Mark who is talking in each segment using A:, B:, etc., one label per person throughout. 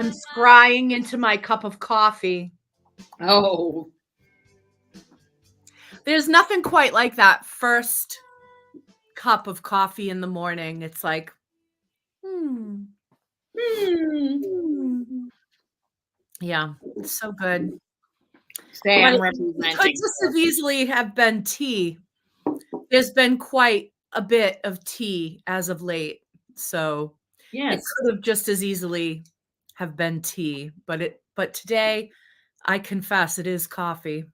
A: I'm scrying into my cup of coffee.
B: Oh,
A: There's nothing quite like that first cup of coffee in the morning. It's like, hmm. Yeah, it's so good.
B: say
A: But
B: I'm
A: it could
B: representing
A: just
B: her.
A: as easily have been tea. There's been quite a bit of tea as of late, so it
B: Yes.
A: could have just as easily have been tea, but today, I confess it is coffee.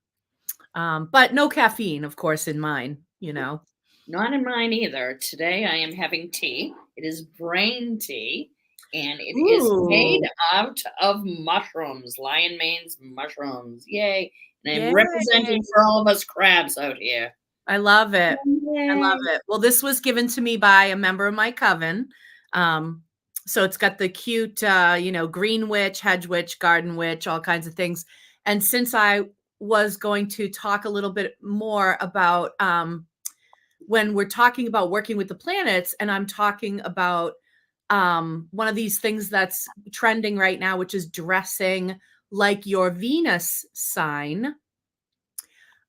A: But no caffeine, of course, in mine, you know?
B: Not in mine either. Today I am having tea. It is brain tea, and it is made
A: Ooh,
B: out of mushrooms, lion mane's mushrooms. Yay. And I'm
A: yay.
B: representing for all of us crabs out here.
A: I love it. I love
B: Yay.
A: it. Well, this was given to me by a member of my coven. Um, so it's got the cute, green witch, hedge witch, garden witch, all kinds of things. And since I was going to talk a little bit more about when we're talking about working with the planets, and I'm talking about one of these things that's trending right now, which is dressing like your Venus sign.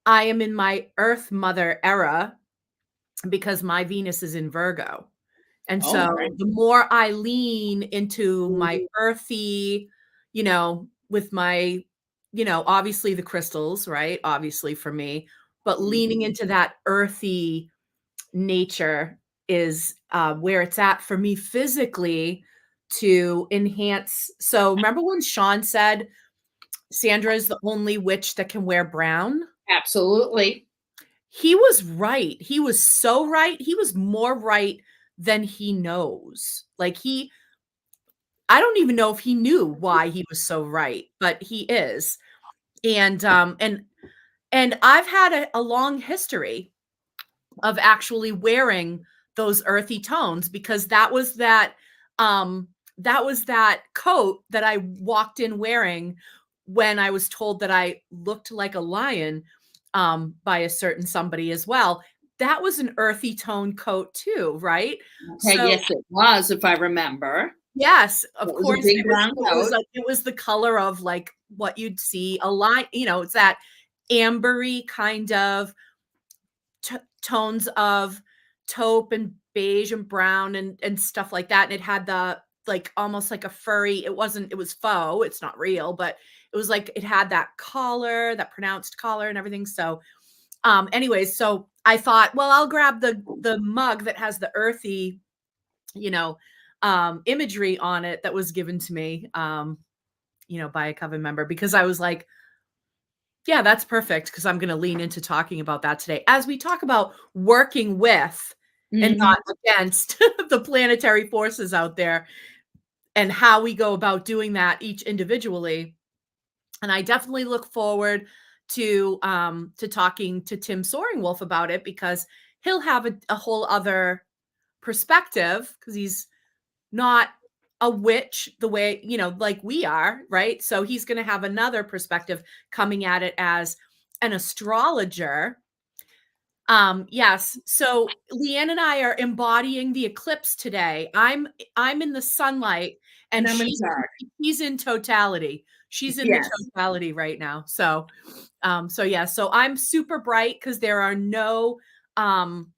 A: I am in my Earth Mother era because my Venus is in Virgo. And
B: Oh,
A: so
B: right.
A: the more I lean into my earthy, with my, obviously the crystals, right? Obviously for me, but leaning into that earthy nature is where it's at for me physically to enhance. So remember when Sean said Sandra is the only witch that can wear brown?
B: Absolutely.
A: He was right. He was so right. He was more right than he knows. I don't even know if he knew why he was so right, but he is. And I've had a long history of actually wearing those earthy tones because that was that coat that I walked in wearing when I was told that I looked like a lion by a certain somebody as well. That was an earthy tone coat too, right?
B: Okay,
A: So
B: yes, it was, if I remember.
A: yes,
B: It
A: of
B: was a
A: course
B: big brown
A: it was
B: coat.
A: like it was the color of like what you'd see a line, it's that ambery kind of tones of taupe and beige and brown and stuff like that, and it had the like almost like a furry, it was faux, it's not real, but it was like it had that collar, that pronounced collar and everything. So anyways, so I thought, well, I'll grab the mug that has the earthy, you know imagery on it that was given to me, by a coven member, because I was like, yeah, that's perfect because I'm going to lean into talking about that today as we talk about working with and
B: Mhm.
A: not against the planetary forces out there and how we go about doing that each individually. And I definitely look forward to talking to Tim Soaringwolf about it because he'll have a whole other perspective because he's not a witch the way, like we are, right? So he's going to have another perspective coming at it as an astrologer. Yes. So Leanne and I are embodying the eclipse today. I'm in the sunlight
B: And
A: and
B: I'm in dark.
A: she's in totality. She's in the
B: Yes.
A: totality right now. So yeah, so I'm super bright because um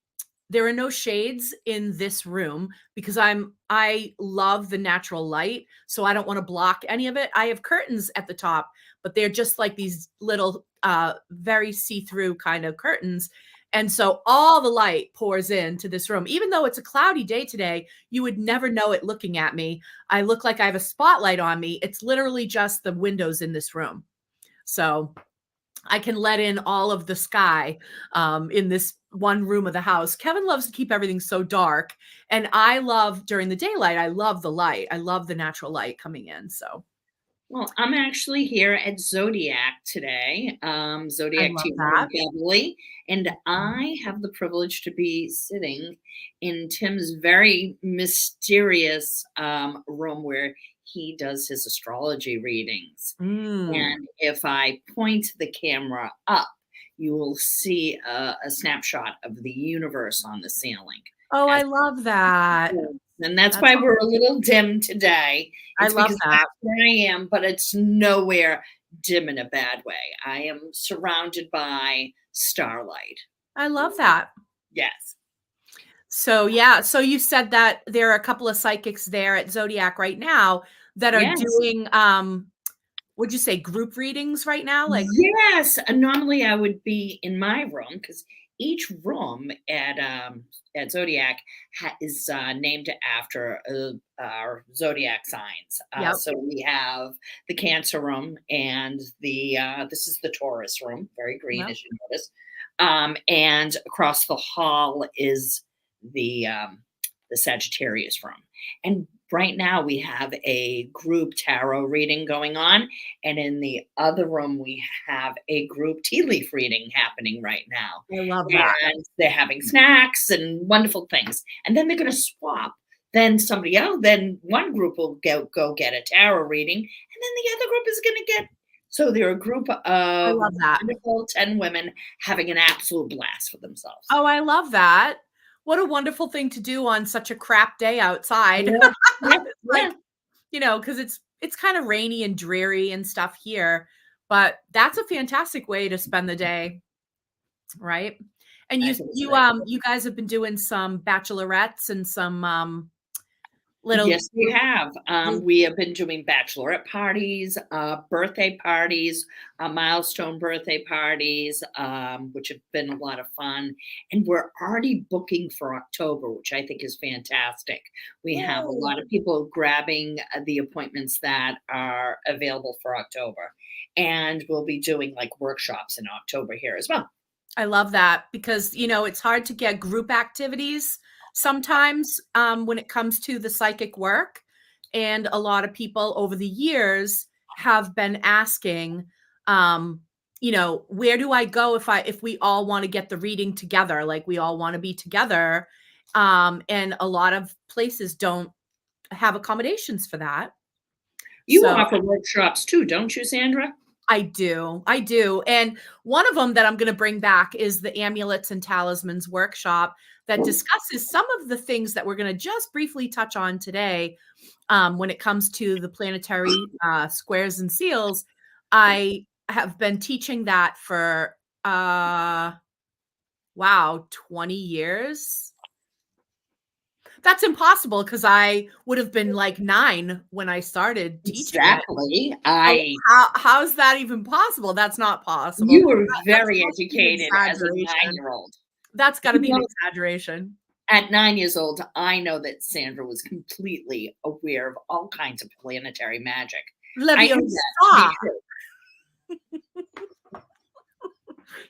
A: there are no shades in this room because I love the natural light, so I don't wanna block any of it. I have curtains at the top, but they're just like these little, very see-through kind of curtains, and so all the light pours into this room. Even though it's a cloudy day today, you would never know it looking at me. I look like I have a spotlight on me. It's literally just the windows in this room. So I can let in all of the sky in this one room of the house. Kevin loves to keep everything so dark, and I love during the daylight. I love the light. I love the natural light coming in. So
B: Well, I'm actually here at Zodiac today,
A: I
B: Zodiac
A: love
B: Tea Room
A: that.
B: Beverly, and I have the privilege to be sitting in Tim's very mysterious room where he does his astrology readings.
A: Mm.
B: And if I point the camera up, you will see a snapshot of the universe on the ceiling.
A: Oh, I
B: As
A: love that.
B: and that's
A: That's
B: why we're a little dim today.
A: I
B: It's
A: love
B: because
A: that.
B: that's where I am, but it's nowhere dim in a bad way. I am surrounded by starlight.
A: I love that.
B: Yes.
A: So yeah, so you said that there are a couple of psychics there at Zodiac right now that are
B: Yes.
A: doing would you say group readings right now? Like
B: Yes, normally I would be in my room because each room at Zodiac is named after our zodiac signs.
A: yep,
B: So we have the Cancer room, and the this is the Taurus room, very green
A: yep.
B: as you notice. And across the hall is the Sagittarius room. And right now we have a group tarot reading going on, and in the other room, we have a group tea leaf reading happening right now.
A: I love that.
B: And they're having snacks and wonderful things. And then they're going to swap. Then somebody else, then one group will go get a tarot reading, and then the other group is going to get. So they're a group
A: I
B: of
A: love that.
B: wonderful 10 women having an absolute blast for themselves.
A: Oh, I love that. What a wonderful thing to do on such a crap day outside.
B: Yeah, yeah,
A: Like,
B: yeah.
A: because it's kind of rainy and dreary and stuff here, but that's a fantastic way to spend the day, right? And
B: I
A: you
B: think it's
A: you
B: great.
A: you guys have been doing some bachelorettes and some little
B: Yes, we have. We have been doing bachelorette parties, birthday parties, milestone birthday parties, which have been a lot of fun. And we're already booking for October, which I think is fantastic. We have a
A: Yay.
B: lot of people grabbing the appointments that are available for October. And we'll be doing like workshops in October here as well.
A: I love that because, it's hard to get group activities sometimes when it comes to the psychic work. And a lot of people over the years have been asking, where do I go if we all want to get the reading together? Like we all want to be together. And a lot of places don't have accommodations for that.
B: You
A: So
B: offer workshops too, don't you, Sandra?
A: I do. I do. And one of them that I'm going to bring back is the Amulets and Talismans workshop that discusses some of the things that we're going to just briefly touch on today when it comes to the planetary squares and seals. I have been teaching that for, 20 years. That's impossible because I would have been like 9 when I started teaching it.
B: Exactly.
A: How's that even possible? That's not possible.
B: You were
A: That's
B: very
A: supposed to be an
B: educated as a
A: exaggeration.
B: 9-year-old.
A: That's gotta be
B: You
A: an
B: know,
A: exaggeration.
B: at 9 years old, I know that Sandra was completely aware of all kinds of planetary magic. I knew that to
A: Leviosa.
B: be true.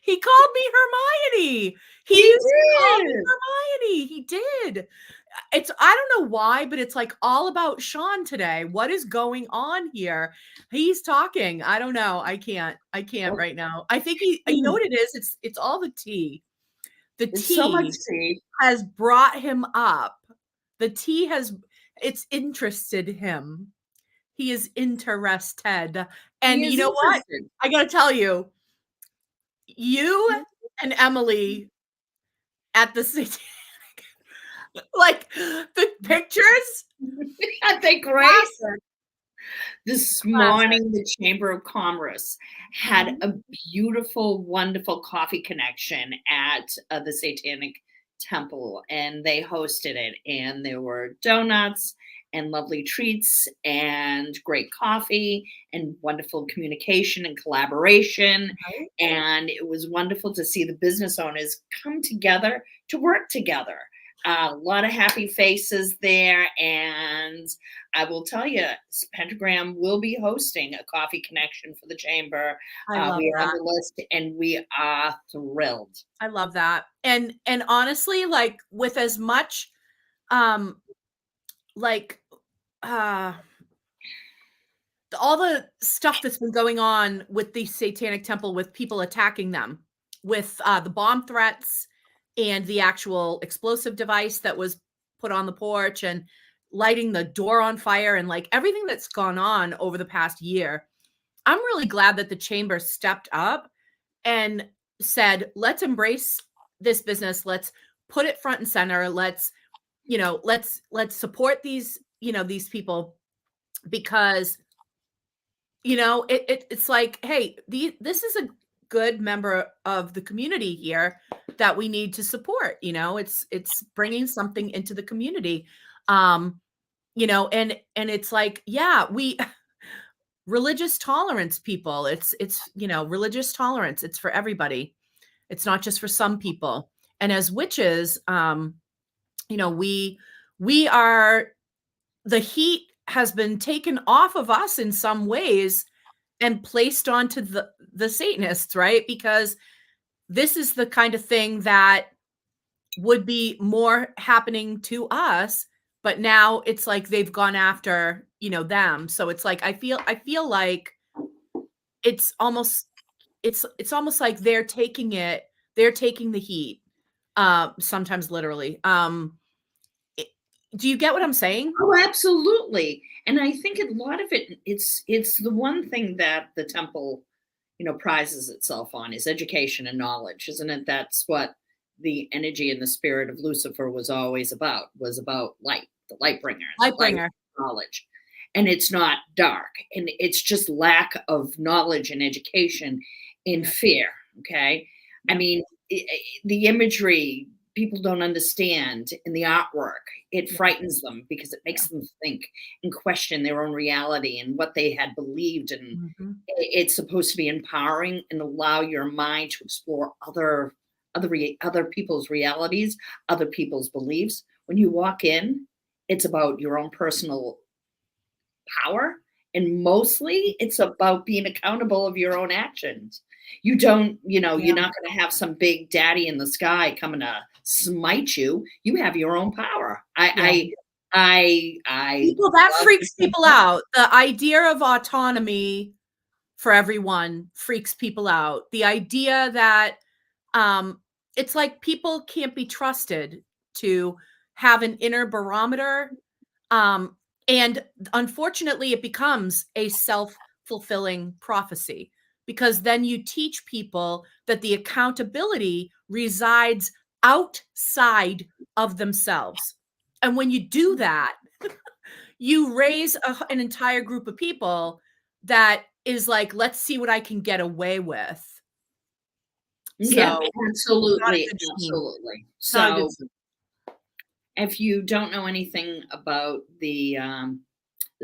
A: He called me Hermione. He
B: He
A: used to call me
B: did.
A: Hermione. He did. I don't know why, but it's like all about Sean today. What is going on here? He's talking. I don't know. I can't
B: Oh,
A: right now. I think you know what it is? It's all the tea. The
B: it's so much
A: tea
B: tea.
A: has brought him up. The tea it's interested him. He is interested. And
B: He
A: you
B: is
A: know what?
B: interested.
A: I got to tell you, you and Emily at the Satanic, like the pictures,
B: Aren't they great?
A: classic,
B: This
A: classic.
B: morning, the Chamber of Commerce had
A: Mhm.
B: a beautiful, wonderful coffee connection at the Satanic Temple, and they hosted it. And there were donuts and lovely treats and great coffee and wonderful communication and collaboration.
A: Right?
B: And it was wonderful to see the business owners come together to work together. A lot of happy faces there, and I will tell you, Pentagram will be hosting a coffee connection for the chamber.
A: I love
B: We are on
A: that.
B: the list, and we are thrilled.
A: I love that. And honestly, like with as much um like uh all the stuff that's been going on with the Satanic Temple with people attacking them, with the bomb threats and the actual explosive device that was put on the porch and lighting the door on fire and like everything that's gone on over the past year. I'm really glad that the chamber stepped up and said, let's embrace this business. Let's put it front and center. Let's let's support these, these people, because it's like, hey, this is a good member of the community here that we need to support. It's bringing something into the community. And it's like, yeah, we religious tolerance, people. It's religious tolerance. It's for everybody. It's not just for some people. And as witches, we are, the heat has been taken off of us in some ways and placed onto the Satanists, right? Because this is the kind of thing that would be more happening to us, but now it's like they've gone after, them. So it's like I feel like it's almost it's almost like they're taking the heat, sometimes literally. Do you get what I'm saying?
B: Oh, absolutely. And I think a lot of it's the one thing that the temple, prizes itself on is education and knowledge, isn't it? That's what the energy and the spirit of Lucifer was always about, light, the light bringer, the light
A: Lightbringer.
B: knowledge. And it's not dark. And it's just lack of knowledge and education in
A: Yeah.
B: fear. Okay. I
A: Yeah.
B: mean, the imagery, people don't understand in the artwork. It
A: Yeah.
B: frightens them because it makes them think and question their own reality and what they had believed. And
A: Mhm.
B: it's supposed to be empowering and allow your mind to explore other people's realities, other people's beliefs. When you walk in, it's about your own personal power, and mostly it's about being accountable of your own actions. You don't,
A: Yeah.
B: you're not going to have some big daddy in the sky coming to smite you. You have your own power.
A: Yeah.
B: I
A: People, that
B: love
A: freaks people out. The idea of autonomy for everyone freaks people out. The idea that it's like people can't be trusted to have an inner barometer. Um, and unfortunately, it becomes a self-fulfilling prophecy, because then you teach people that the accountability resides outside of themselves. And when you do that, you raise an entire group of people that is like, let's see what I can get away with.
B: Yep,
A: So not a
B: absolutely,
A: good scheme.
B: absolutely.
A: It's not a good
B: So
A: scheme.
B: if you don't know anything about the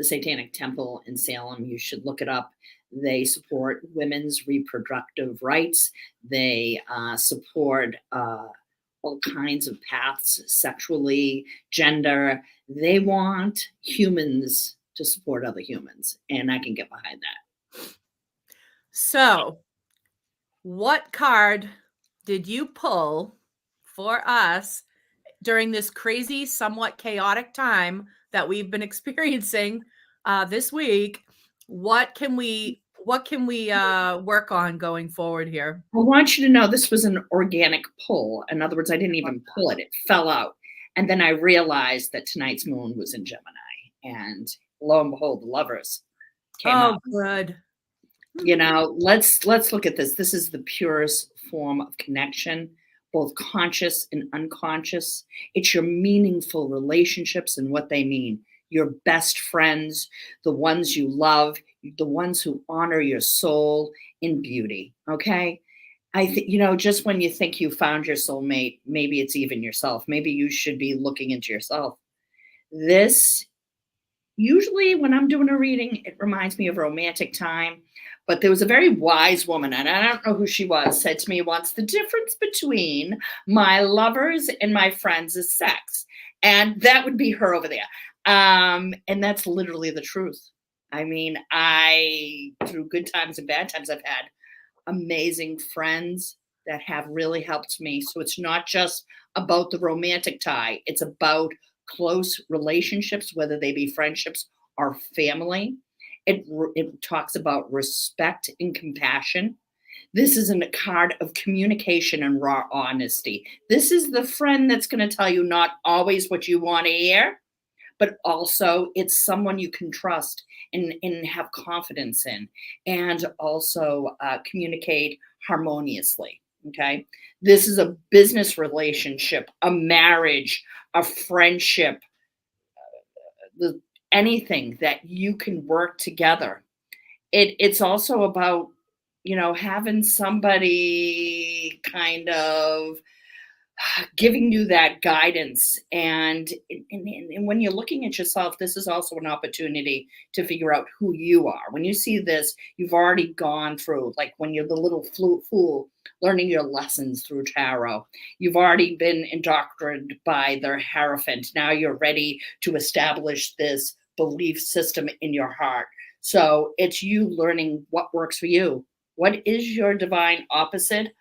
B: Satanic Temple in Salem, you should look it up. They support women's reproductive rights. They support all kinds of paths, sexually, gender. They want humans to support other humans, and I can get behind that.
A: So, what card did you pull for us during this crazy, somewhat chaotic time that we've been experiencing this week? What can we work on going forward here?
B: I want you to know this was an organic pull. In other words, I didn't even pull it, it fell out. And then I realized that tonight's moon was in Gemini. And lo and behold, the lovers came
A: Oh,
B: out.
A: good.
B: Let's look at this. This is the purest form of connection, both conscious and unconscious. It's your meaningful relationships and what they mean. Your best friends, the ones you love, the ones who honor your soul in beauty. Okay. I think, just when you think you found your soulmate, maybe it's even yourself. Maybe you should be looking into yourself. This Usually when I'm doing a reading, it reminds me of a romantic time. But there was a very wise woman, and I don't know who she was, said to me once, the difference between my lovers and my friends is sex. And that would be her over there. And that's literally the truth. I mean, through good times and bad times, I've had amazing friends that have really helped me. So it's not just about the romantic tie, it's about close relationships, whether they be friendships or family. It talks about respect and compassion. This isn't a card of communication and raw honesty. This is the friend that's going to tell you not always what you want to hear, but also it's someone you can trust and have confidence in, and also communicate harmoniously. Okay. This is a business relationship, a marriage, a friendship, the anything that you can work together. It's also about, having somebody kind of giving you that guidance. And when you're looking at yourself, this is also an opportunity to figure out who you are. When you see this, you've already gone through, like when you're the little fool learning your lessons through tarot, you've already been indoctrinated by the Hierophant. Now you're ready to establish this belief system in your heart. So it's you learning what works for you. What is your divine opposite?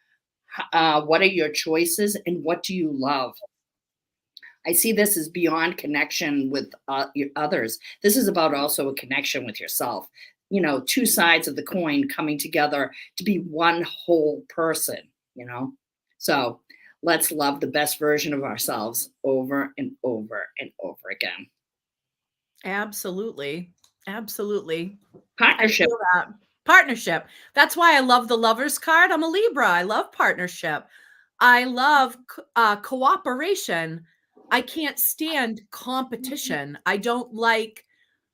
B: What are your choices and what do you love? I see this as beyond connection with others. This is about also a connection with yourself. Two sides of the coin coming together to be one whole person, you know? So let's love the best version of ourselves over and over and over again.
A: Absolutely. Absolutely. I
B: Partnership.
A: feel that. Partnership. That's why I love the Lovers card. I'm a Libra. I love partnership. I love cooperation. I can't stand competition. I don't like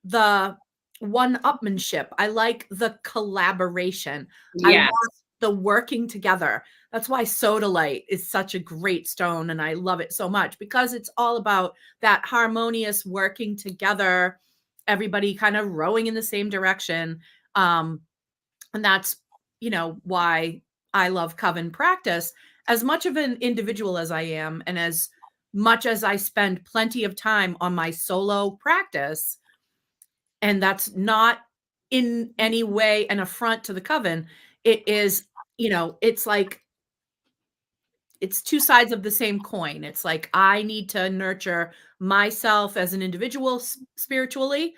A: the one-upmanship. I like the collaboration. I
B: Yes.
A: want the working together. That's why sodalite is such a great stone, and I love it so much because it's all about that harmonious working together, everybody kind of rowing in the same direction. Um, and that's, why I love coven practice. As much of an individual as I am, and as much as I spend plenty of time on my solo practice, and that's not in any way an affront to the coven. It is, it's like it's two sides of the same coin. It's like I need to nurture myself as an individual spiritually,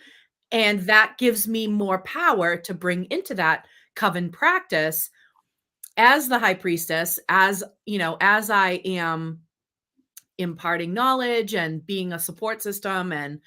A: and that gives me more power to bring into that coven practice as the high priestess, as I am imparting knowledge and being a support system and,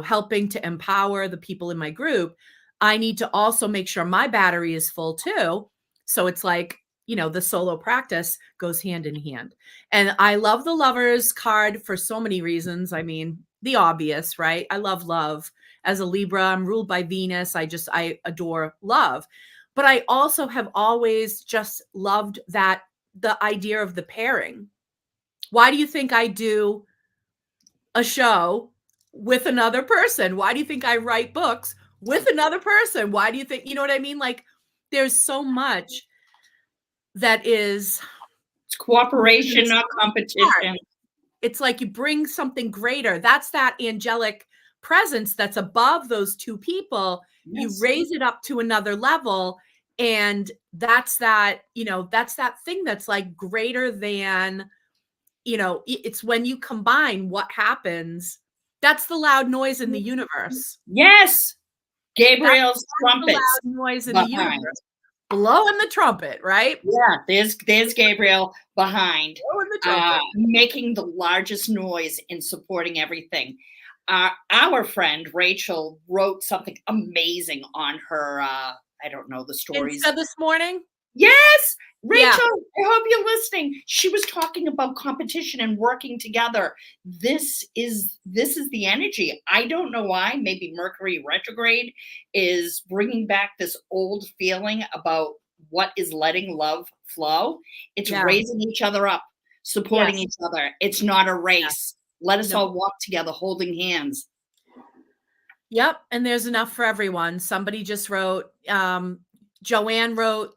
A: helping to empower the people in my group. I need to also make sure my battery is full too. So it's like, the solo practice goes hand in hand. And I love the Lovers card for so many reasons. I mean, the obvious, right? I love love. As a Libra, I'm ruled by Venus. I adore love. But I also have always just loved that the idea of the pairing. Why do you think I do a show with another person? Why do you think I write books with another person? Why do you think, you know what I mean? Like there's so much that is
B: It's cooperation, not
A: smart.
B: competition.
A: It's like you bring something greater. That's that angelic presence that's above those two people. You
B: Yes.
A: raise it up to another level. And that's that's that thing that's like greater than, it's when you combine what happens. That's the loud noise in the universe.
B: Yes.
A: That's
B: Gabriel's
A: the
B: trumpets
A: loud noise in the
B: behind.
A: universe. Blowing the trumpet, right?
B: Yeah, there's Gabriel behind,
A: Blowing the trumpet.
B: making the largest noise in supporting everything. Our friend Rachel wrote something amazing on her, I don't know the stories.
A: Insta this morning?
B: Yes,
A: Yeah.
B: Rachel, I hope you're listening. She was talking about competition and working together. This is the energy. I don't know why. Maybe Mercury retrograde is bringing back this old feeling about what is letting love flow. It's
A: Yeah.
B: raising each other up, supporting
A: Yes.
B: each other. It's not a race. Let us
A: No.
B: all walk together holding hands.
A: Yep, and there's enough for everyone. Somebody just wrote, Joanne wrote,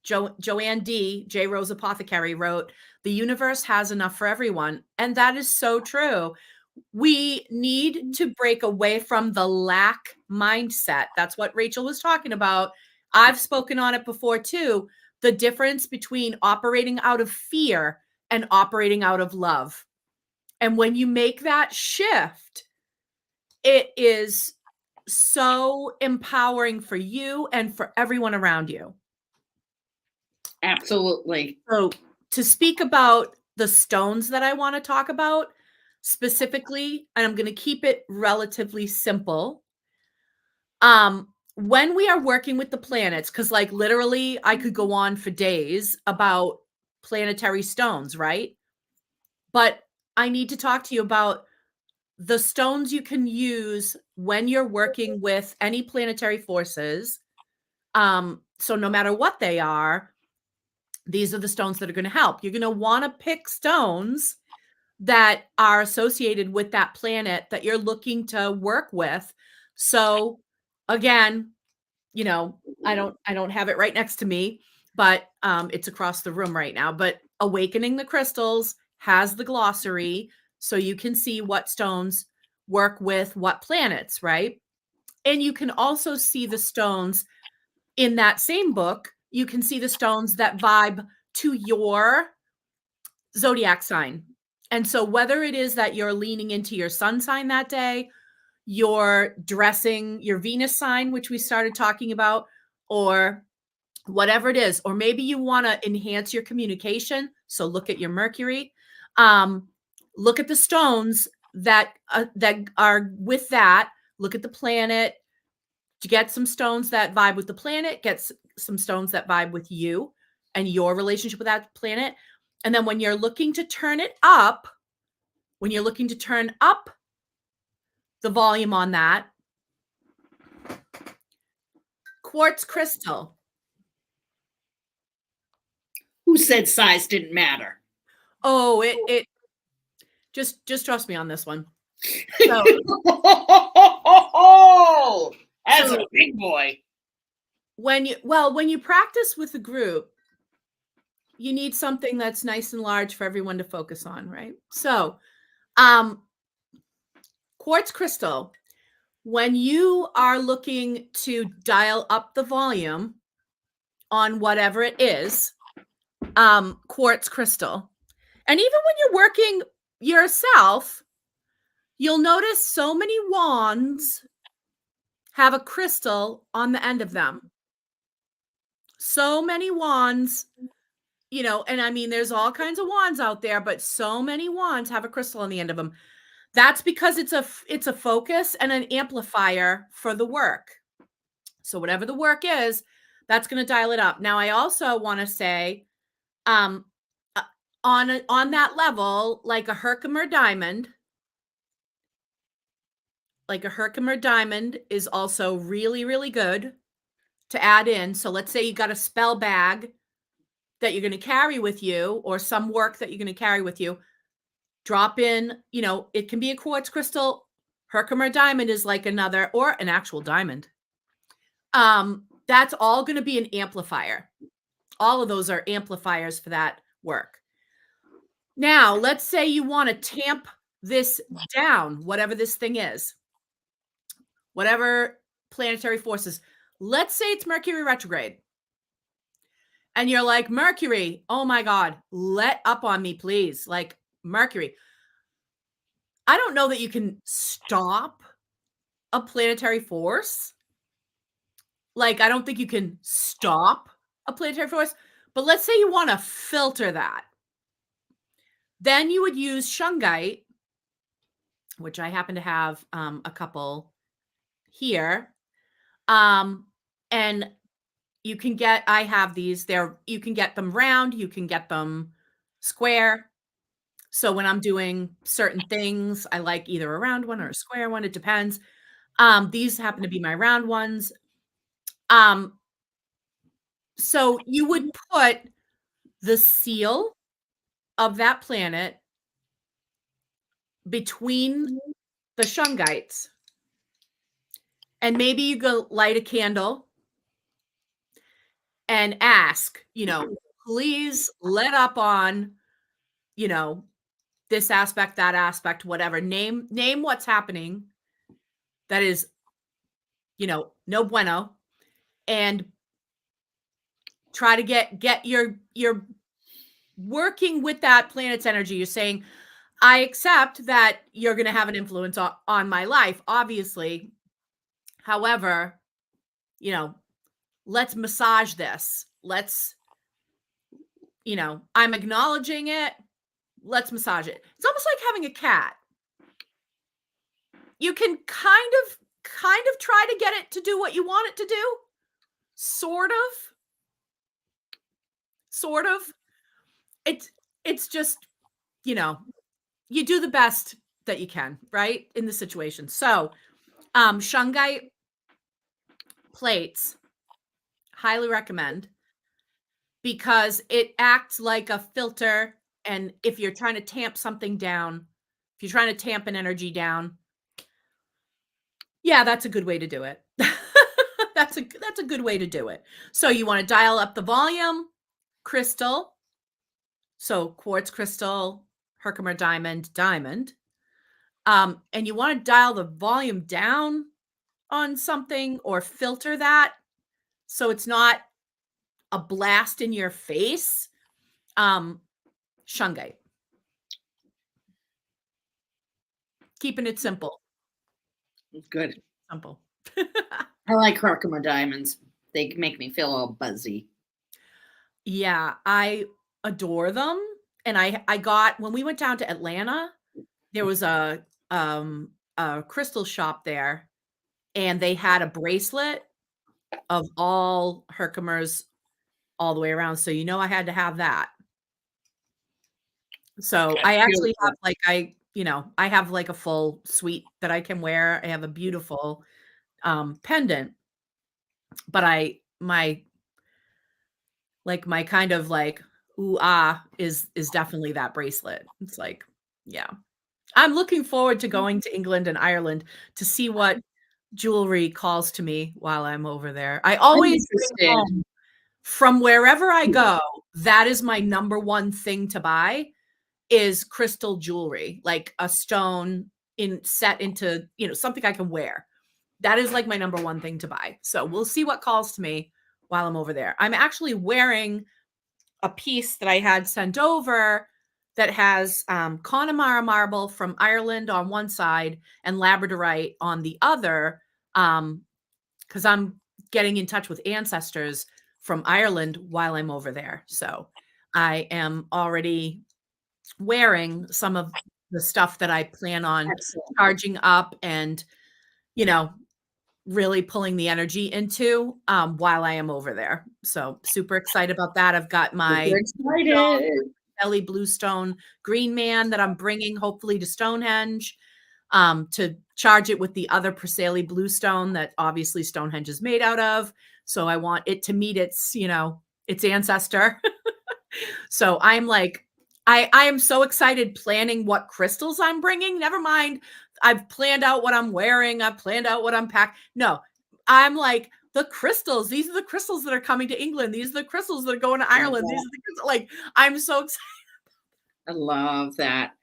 A: Joanne D, J Rose Apothecary wrote, "The universe has enough for everyone." And that is so true. We need to break away from the lack mindset. That's what Rachel was talking about. I've spoken on it before too. The difference between operating out of fear and operating out of love. And when you make that shift, it is so empowering for you and for everyone around you.
B: Absolutely.
A: So, to speak about the stones that I want to talk about specifically, and I'm going to keep it relatively simple. When we are working with the planets, because like literally I could go on for days about planetary stones, right? But I need to talk to you about the stones you can use when you're working with any planetary forces. So no matter what they are, these are the stones that are going to help. You're going to want to pick stones that are associated with that planet that you're looking to work with. So again, I don't have it right next to me, but it's across the room right now. But Awakening the Crystals has the glossary so you can see what stones work with what planets, right? And you can also see the stones in that same book. You can see the stones that vibe to your zodiac sign. And so whether it is that you're leaning into your sun sign that day, you're dressing your Venus sign, which we started talking about, or whatever it is, or maybe you want to enhance your communication. So look at your Mercury. Look at the stones that are with that. Look at the planet. To get some stones that vibe with the planet, get some stones that vibe with you and your relationship with that planet. And then when you're looking to turn it up, when you're looking to turn up the volume on that, quartz crystal.
B: Who said size didn't matter?
A: Oh, it just trust me on this one. So,
B: That's a big boy.
A: when you practice with a group, you need something that's nice and large for everyone to focus on, right? So, quartz crystal, when you are looking to dial up the volume on whatever it is, quartz crystal. And even when you're working yourself, you'll notice so many wands have a crystal on the end of them. So many wands, and I mean, there's all kinds of wands out there, but so many wands have a crystal on the end of them. That's because it's a focus and an amplifier for the work. So whatever the work is, that's going to dial it up. Now, I also want to say, on that level, like a Herkimer diamond, is also really, really good to add in. So let's say you got a spell bag that you're going to carry with you, or some work that you're going to carry with you. Drop in, it can be a quartz crystal. Herkimer diamond is like another, or an actual diamond. That's all going to be an amplifier. All of those are amplifiers for that work. Now, let's say you want to tamp this down, whatever this thing is, whatever planetary forces. Let's say it's Mercury retrograde. And you're like, Mercury, oh my God, let up on me, please. Like, Mercury. I don't know that you can stop a planetary force. Like, I don't think you can stop a planetary force, but let's say you want to filter that. Then you would use shungite, which I happen to have a couple here. And you can get, I have these there. You can get them round, you can get them square. So when I'm doing certain things, I like either a round one or a square one. It depends. These happen to be my round ones. So you would put the seal of that planet between the shungites, and maybe you go light a candle and ask, please let up on, this aspect, that aspect, whatever. Name what's happening that is, no bueno, and try to get your working with that planet's energy. You're saying, I accept that you're going to have an influence on my life, obviously. However, let's massage this. Let's, I'm acknowledging it. Let's massage it. It's almost like having a cat. You can kind of try to get it to do what you want it to do. Sort of. It's just, you do the best that you can, right? In the situation. So, shungite plates, highly recommend, because it acts like a filter. And if you're trying to tamp something down, if you're trying to tamp an energy down, yeah, that's a good way to do it. That's a good way to do it. So you want to dial up the volume, crystal. So quartz crystal, Herkimer diamond, diamond. And you want to dial the volume down on something or filter that so it's not a blast in your face. Shungite. Keeping it simple.
B: Good.
A: Simple.
B: I like Herkimer diamonds. They make me feel all buzzy.
A: Yeah, I adore them. And I got, when we went down to Atlanta, there was a crystal shop there, and they had a bracelet of all Herkimers all the way around. So I had to have that. So
B: That's
A: I actually
B: beautiful.
A: have I have like a full suite that I can wear. I have a beautiful pendant, but my kind of like ooh ah is definitely that bracelet. It's like, yeah. I'm looking forward to going to England and Ireland to see what jewelry calls to me while I'm over there. I
B: I'm
A: always bring
B: interested.
A: home from wherever I go, that is my number one thing to buy is crystal jewelry, like a stone set into, something I can wear. That is like my number one thing to buy. So we'll see what calls to me while I'm over there. I'm actually wearing a piece that I had sent over that has Connemara marble from Ireland on one side and labradorite on the other, because I'm getting in touch with ancestors from Ireland while I'm over there. So I am already wearing some of the stuff that I plan on
B: Excellent.
A: charging up and, really pulling the energy into while I am over there. So super excited about that. I've got my
B: Super excited.
A: Ellie Bluestone Green Man that I'm bringing hopefully to Stonehenge to charge it with the other Preseli Bluestone that obviously Stonehenge is made out of. So I want it to meet its, its ancestor. So I'm like, I am so excited planning what crystals I'm bringing. Never mind, I've planned out what I'm wearing. I've planned out what I'm packing. No, I'm like, the crystals. These are the crystals that are coming to England. These are the crystals that are going to Ireland. These are the crystals. Like, I'm so excited.
B: I love that.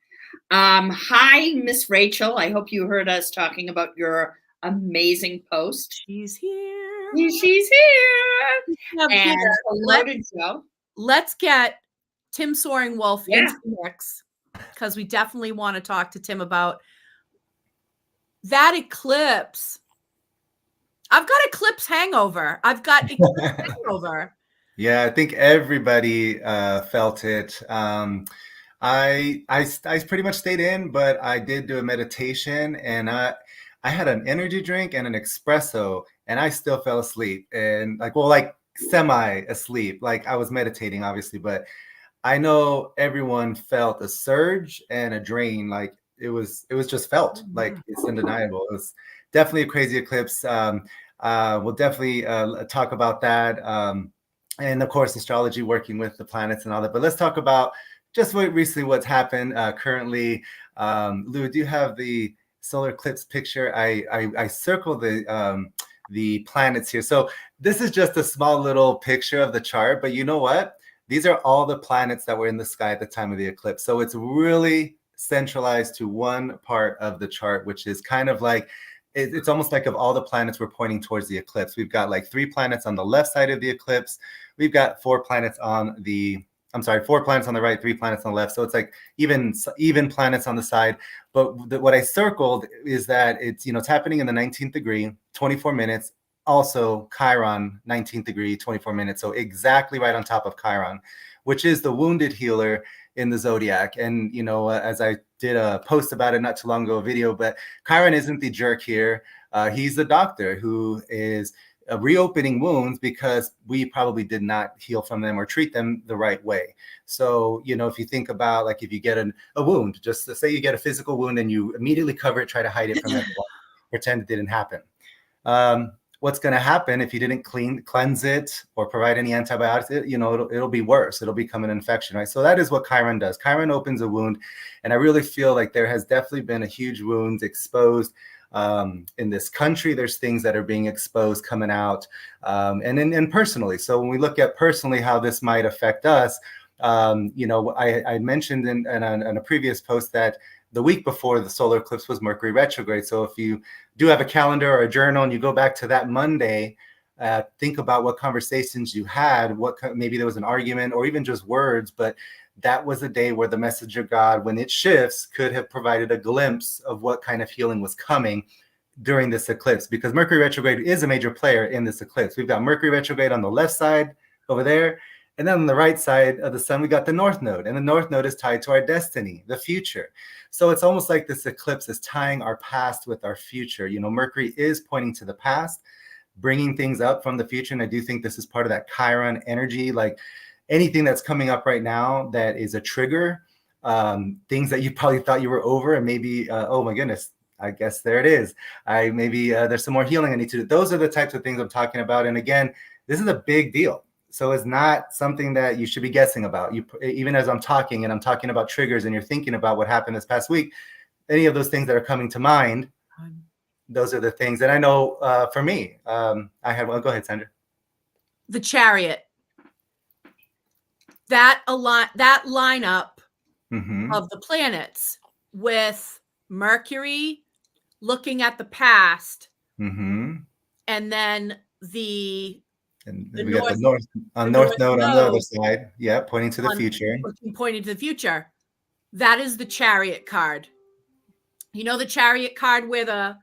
B: Hi, Miss Rachel. I hope you heard us talking about your amazing post.
A: She's here.
B: She's here.
A: Yeah,
B: And
A: here.
B: hello to Joe.
A: Let's get Tim Soaring Wolf
B: Yeah.
A: into the mix, because we definitely want to talk to Tim about that eclipse. I've got eclipse hangover. I've got eclipse hangover.
C: Yeah, I think everybody felt it. I pretty much stayed in, but I did do a meditation, and I had an energy drink and an espresso, and I still fell asleep, and like semi asleep. Like I was meditating, obviously, but I know everyone felt a surge and a drain. Like it was just felt like it's undeniable. It was definitely a crazy eclipse. We'll definitely talk about that. And of course, astrology, working with the planets and all that. But let's talk about just recently what's happened currently. Lou, do you have the solar eclipse picture? I circled the planets here. So this is just a small little picture of the chart, but you know what? These are all the planets that were in the sky at the time of the eclipse. So it's really centralized to one part of the chart, which is kind of like, it's almost like of all the planets we're pointing towards the eclipse. We've got like 3 planets on the left side of the eclipse. We've got 4 planets on the, 4 planets on the right, 3 planets on the left. So it's like even planets on the side. But what I circled is that it's, it's happening in the 19th degree, 24 minutes. Also Chiron, 19th degree, 24 minutes. So exactly right on top of Chiron, which is the wounded healer in the zodiac. And, as I did a post about it not too long ago, a video, but Chiron isn't the jerk here. He's the doctor who is reopening wounds because we probably did not heal from them or treat them the right way. So, if you think about, like, if you get a wound, just to say you get a physical wound and you immediately cover it, try to hide it from everyone, pretend it didn't happen. What's going to happen if you didn't cleanse it or provide any antibiotics? It'll be worse. It'll become an infection, right? So that is what Chiron does. Chiron opens a wound, and I really feel like there has definitely been a huge wound exposed in this country. There's things that are being exposed coming out, and personally. So when we look at personally how this might affect us, I mentioned in a previous post that the week before the solar eclipse was Mercury retrograde. So if you do have a calendar or a journal and you go back to that Monday, think about what conversations you had, maybe there was an argument or even just words, but that was a day where the message of God, when it shifts, could have provided a glimpse of what kind of healing was coming during this eclipse, because Mercury retrograde is a major player in this eclipse. We've got Mercury retrograde on the left side over there. And then on the right side of the sun, we got the North Node. And the North Node is tied to our destiny, the future. So it's almost like this eclipse is tying our past with our future. Mercury is pointing to the past, bringing things up from the future. And I do think this is part of that Chiron energy, like anything that's coming up right now that is a trigger, things that you probably thought you were over, and maybe, oh my goodness, I guess there it is. Maybe there's some more healing I need to do. Those are the types of things I'm talking about. And again, this is a big deal. So it's not something that you should be guessing about. Even as I'm talking and I'm talking about triggers and you're thinking about what happened this past week, any of those things that are coming to mind, those are the things. And I know for me, go ahead, Sandra.
A: The Chariot. That lineup of the planets with Mercury looking at the past, and then
C: we got the North Node on the other side. Yeah, pointing to the future.
A: Pointing to the future. That is the Chariot card. The Chariot card where the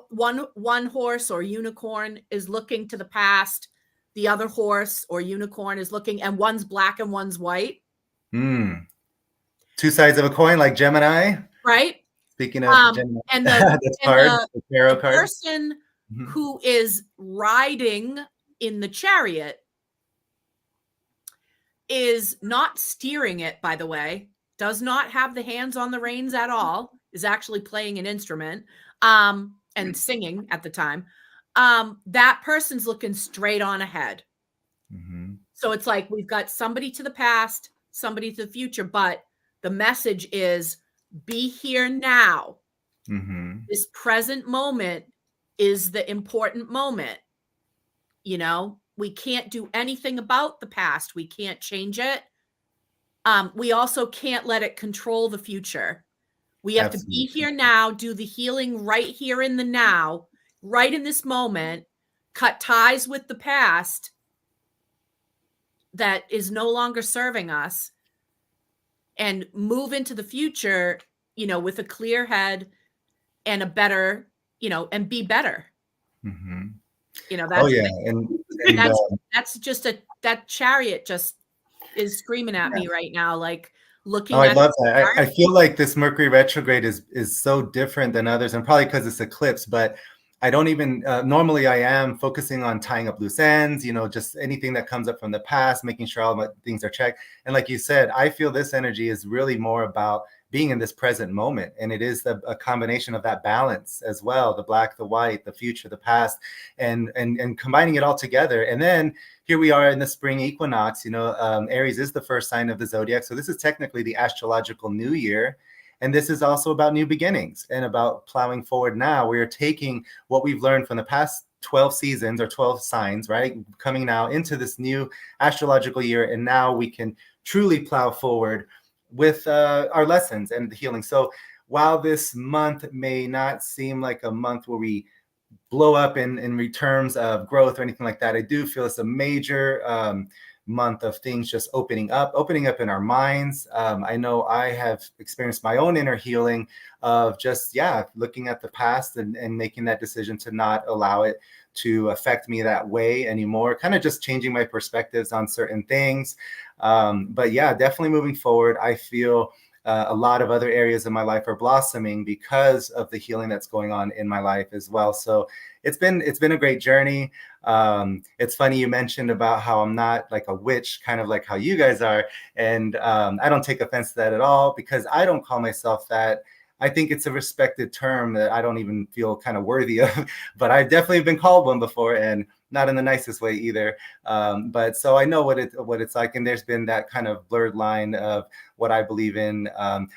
A: one horse or unicorn is looking to the past, the other horse or unicorn is looking, and one's black and one's white.
C: Two sides of a coin, like Gemini.
A: Right.
C: Speaking of Gemini,
A: and the
C: tarot card.
A: Person who is riding in the chariot is not steering it, by the way, does not have the hands on the reins at all, is actually playing an instrument and singing at the time. That person's looking straight on ahead. So it's like we've got somebody to the past, somebody to the future, but the message is be here now. This present moment is the important moment. We can't do anything about the past. We can't change it. We also can't let it control the future. We have to be here now, do the healing right here in the now, right in this moment, cut ties with the past that is no longer serving us, and move into the future, with a clear head and a better, and be better. That's just that Chariot just is screaming at me right now, like looking.
C: I love that. I feel like this Mercury retrograde is so different than others, and probably because it's eclipse, but I don't even normally I am focusing on tying up loose ends, just anything that comes up from the past, making sure all my things are checked. And like you said, I feel this energy is really more about being in this present moment. And it is a combination of that balance as well, the black, the white, the future, the past, and combining it all together. And then here we are in the spring equinox. Aries is the first sign of the zodiac. So this is technically the astrological new year. And this is also about new beginnings and about plowing forward now. We are taking what we've learned from the past 12 seasons or 12 signs, right? Coming now into this new astrological year. And now we can truly plow forward with our lessons and the healing. So while this month may not seem like a month where we blow up in terms of growth or anything like that, I do feel it's a major month of things just opening up in our minds. I know I have experienced my own inner healing of just, looking at the past and making that decision to not allow it to affect me that way anymore, kind of just changing my perspectives on certain things. But definitely moving forward, I feel a lot of other areas of my life are blossoming because of the healing that's going on in my life as well. So it's been a great journey. It's funny you mentioned about how I'm not like a witch, kind of like how you guys are. And I don't take offense to that at all, because I don't call myself that. I think it's a respected term that I don't even feel kind of worthy of, but I've definitely been called one before, and not in the nicest way either. But so I know what it's like, and there's been that kind of blurred line of what I believe in.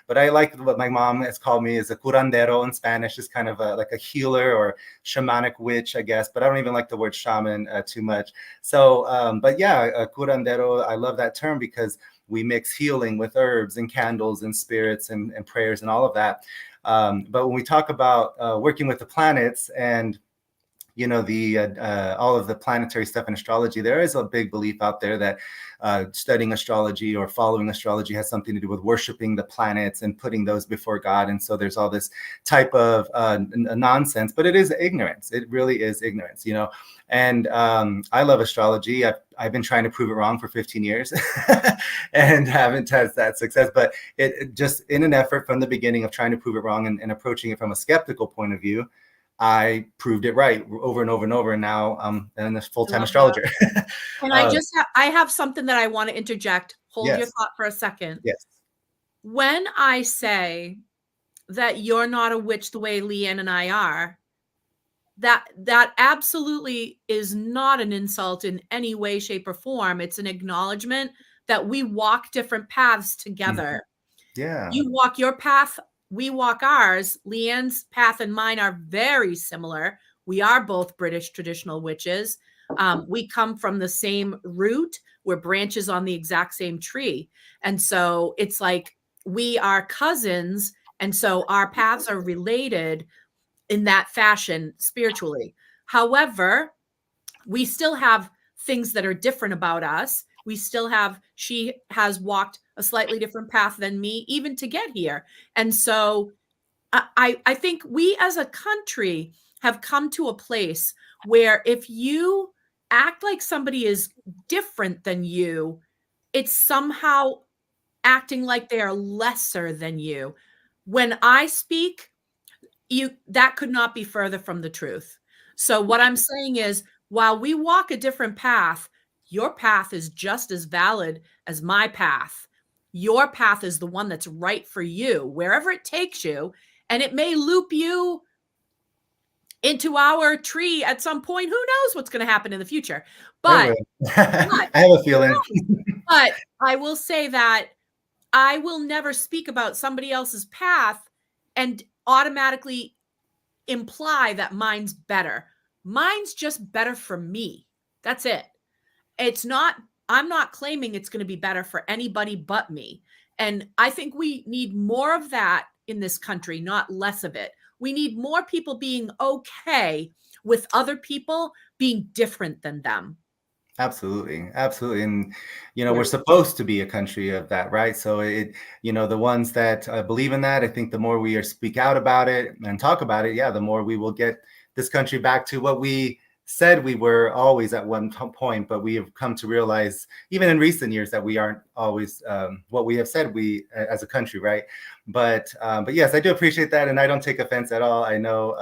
C: But I like what my mom has called me is a curandero in Spanish, is kind of like a healer or shamanic witch, I guess. But I don't even like the word shaman too much. So, but yeah, a curandero, I love that term because we mix healing with herbs and candles and spirits and prayers and all of that. But when we talk about working with the planets and the all of the planetary stuff in astrology, there is a big belief out there that studying astrology or following astrology has something to do with worshiping the planets and putting those before God. And so there's all this type of nonsense, but it is ignorance. It really is ignorance, And I love astrology. I've been trying to prove it wrong for 15 years and haven't had that success. But it just in an effort from the beginning of trying to prove it wrong and approaching it from a skeptical point of view, I proved it right over and over and over. And now I'm a full-time astrologer.
A: And I have something that I want to interject. Hold your thought for a second.
C: Yes.
A: When I say that you're not a witch the way Leanne and I are, that absolutely is not an insult in any way, shape, or form. It's an acknowledgement that we walk different paths together.
C: Yeah.
A: You walk your path, we walk ours. Leanne's path and mine are very similar. We are both British traditional witches. We come from the same root. We're branches on the exact same tree. And so it's like we are cousins. And so our paths are related in that fashion spiritually. However, we still have things that are different about us. She has walked a slightly different path than me, even to get here. And so I think we as a country have come to a place where if you act like somebody is different than you, it's somehow acting like they are lesser than you. When I speak, that could not be further from the truth. So what I'm saying is, while we walk a different path, your path is just as valid as my path. Your path is the one that's right for you, wherever it takes you. And it may loop you into our tree at some point. Who knows what's going to happen in the future? But
C: I have a feeling.
A: But I will say that I will never speak about somebody else's path and automatically imply that mine's better. Mine's just better for me. That's it. I'm not claiming it's going to be better for anybody but me. And I think we need more of that in this country, not less of it. We need more people being okay with other people being different than them.
C: Absolutely. Absolutely. And, we're supposed to be a country of that, right? So the ones that believe in that, I think the more we speak out about it and talk about it, the more we will get this country back to what we said we were always at one point, but we have come to realize, even in recent years, that we aren't always what we have said we as a country, right? But yes, I do appreciate that, and I don't take offense at all. I know,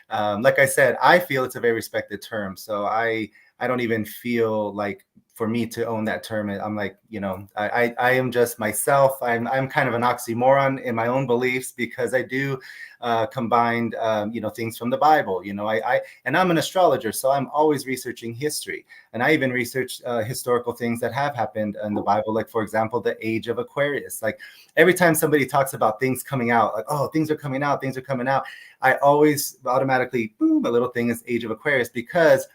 C: like I said, I feel it's a very respected term, so I don't even feel like for me to own that term. I'm like, I am just myself. I'm kind of an oxymoron in my own beliefs because I do combine, things from the Bible. And I'm an astrologer, so I'm always researching history. And I even research historical things that have happened in the Bible, like, for example, the age of Aquarius. Like every time somebody talks about things coming out, like, oh, things are coming out, I always automatically, boom, a little thing is age of Aquarius, because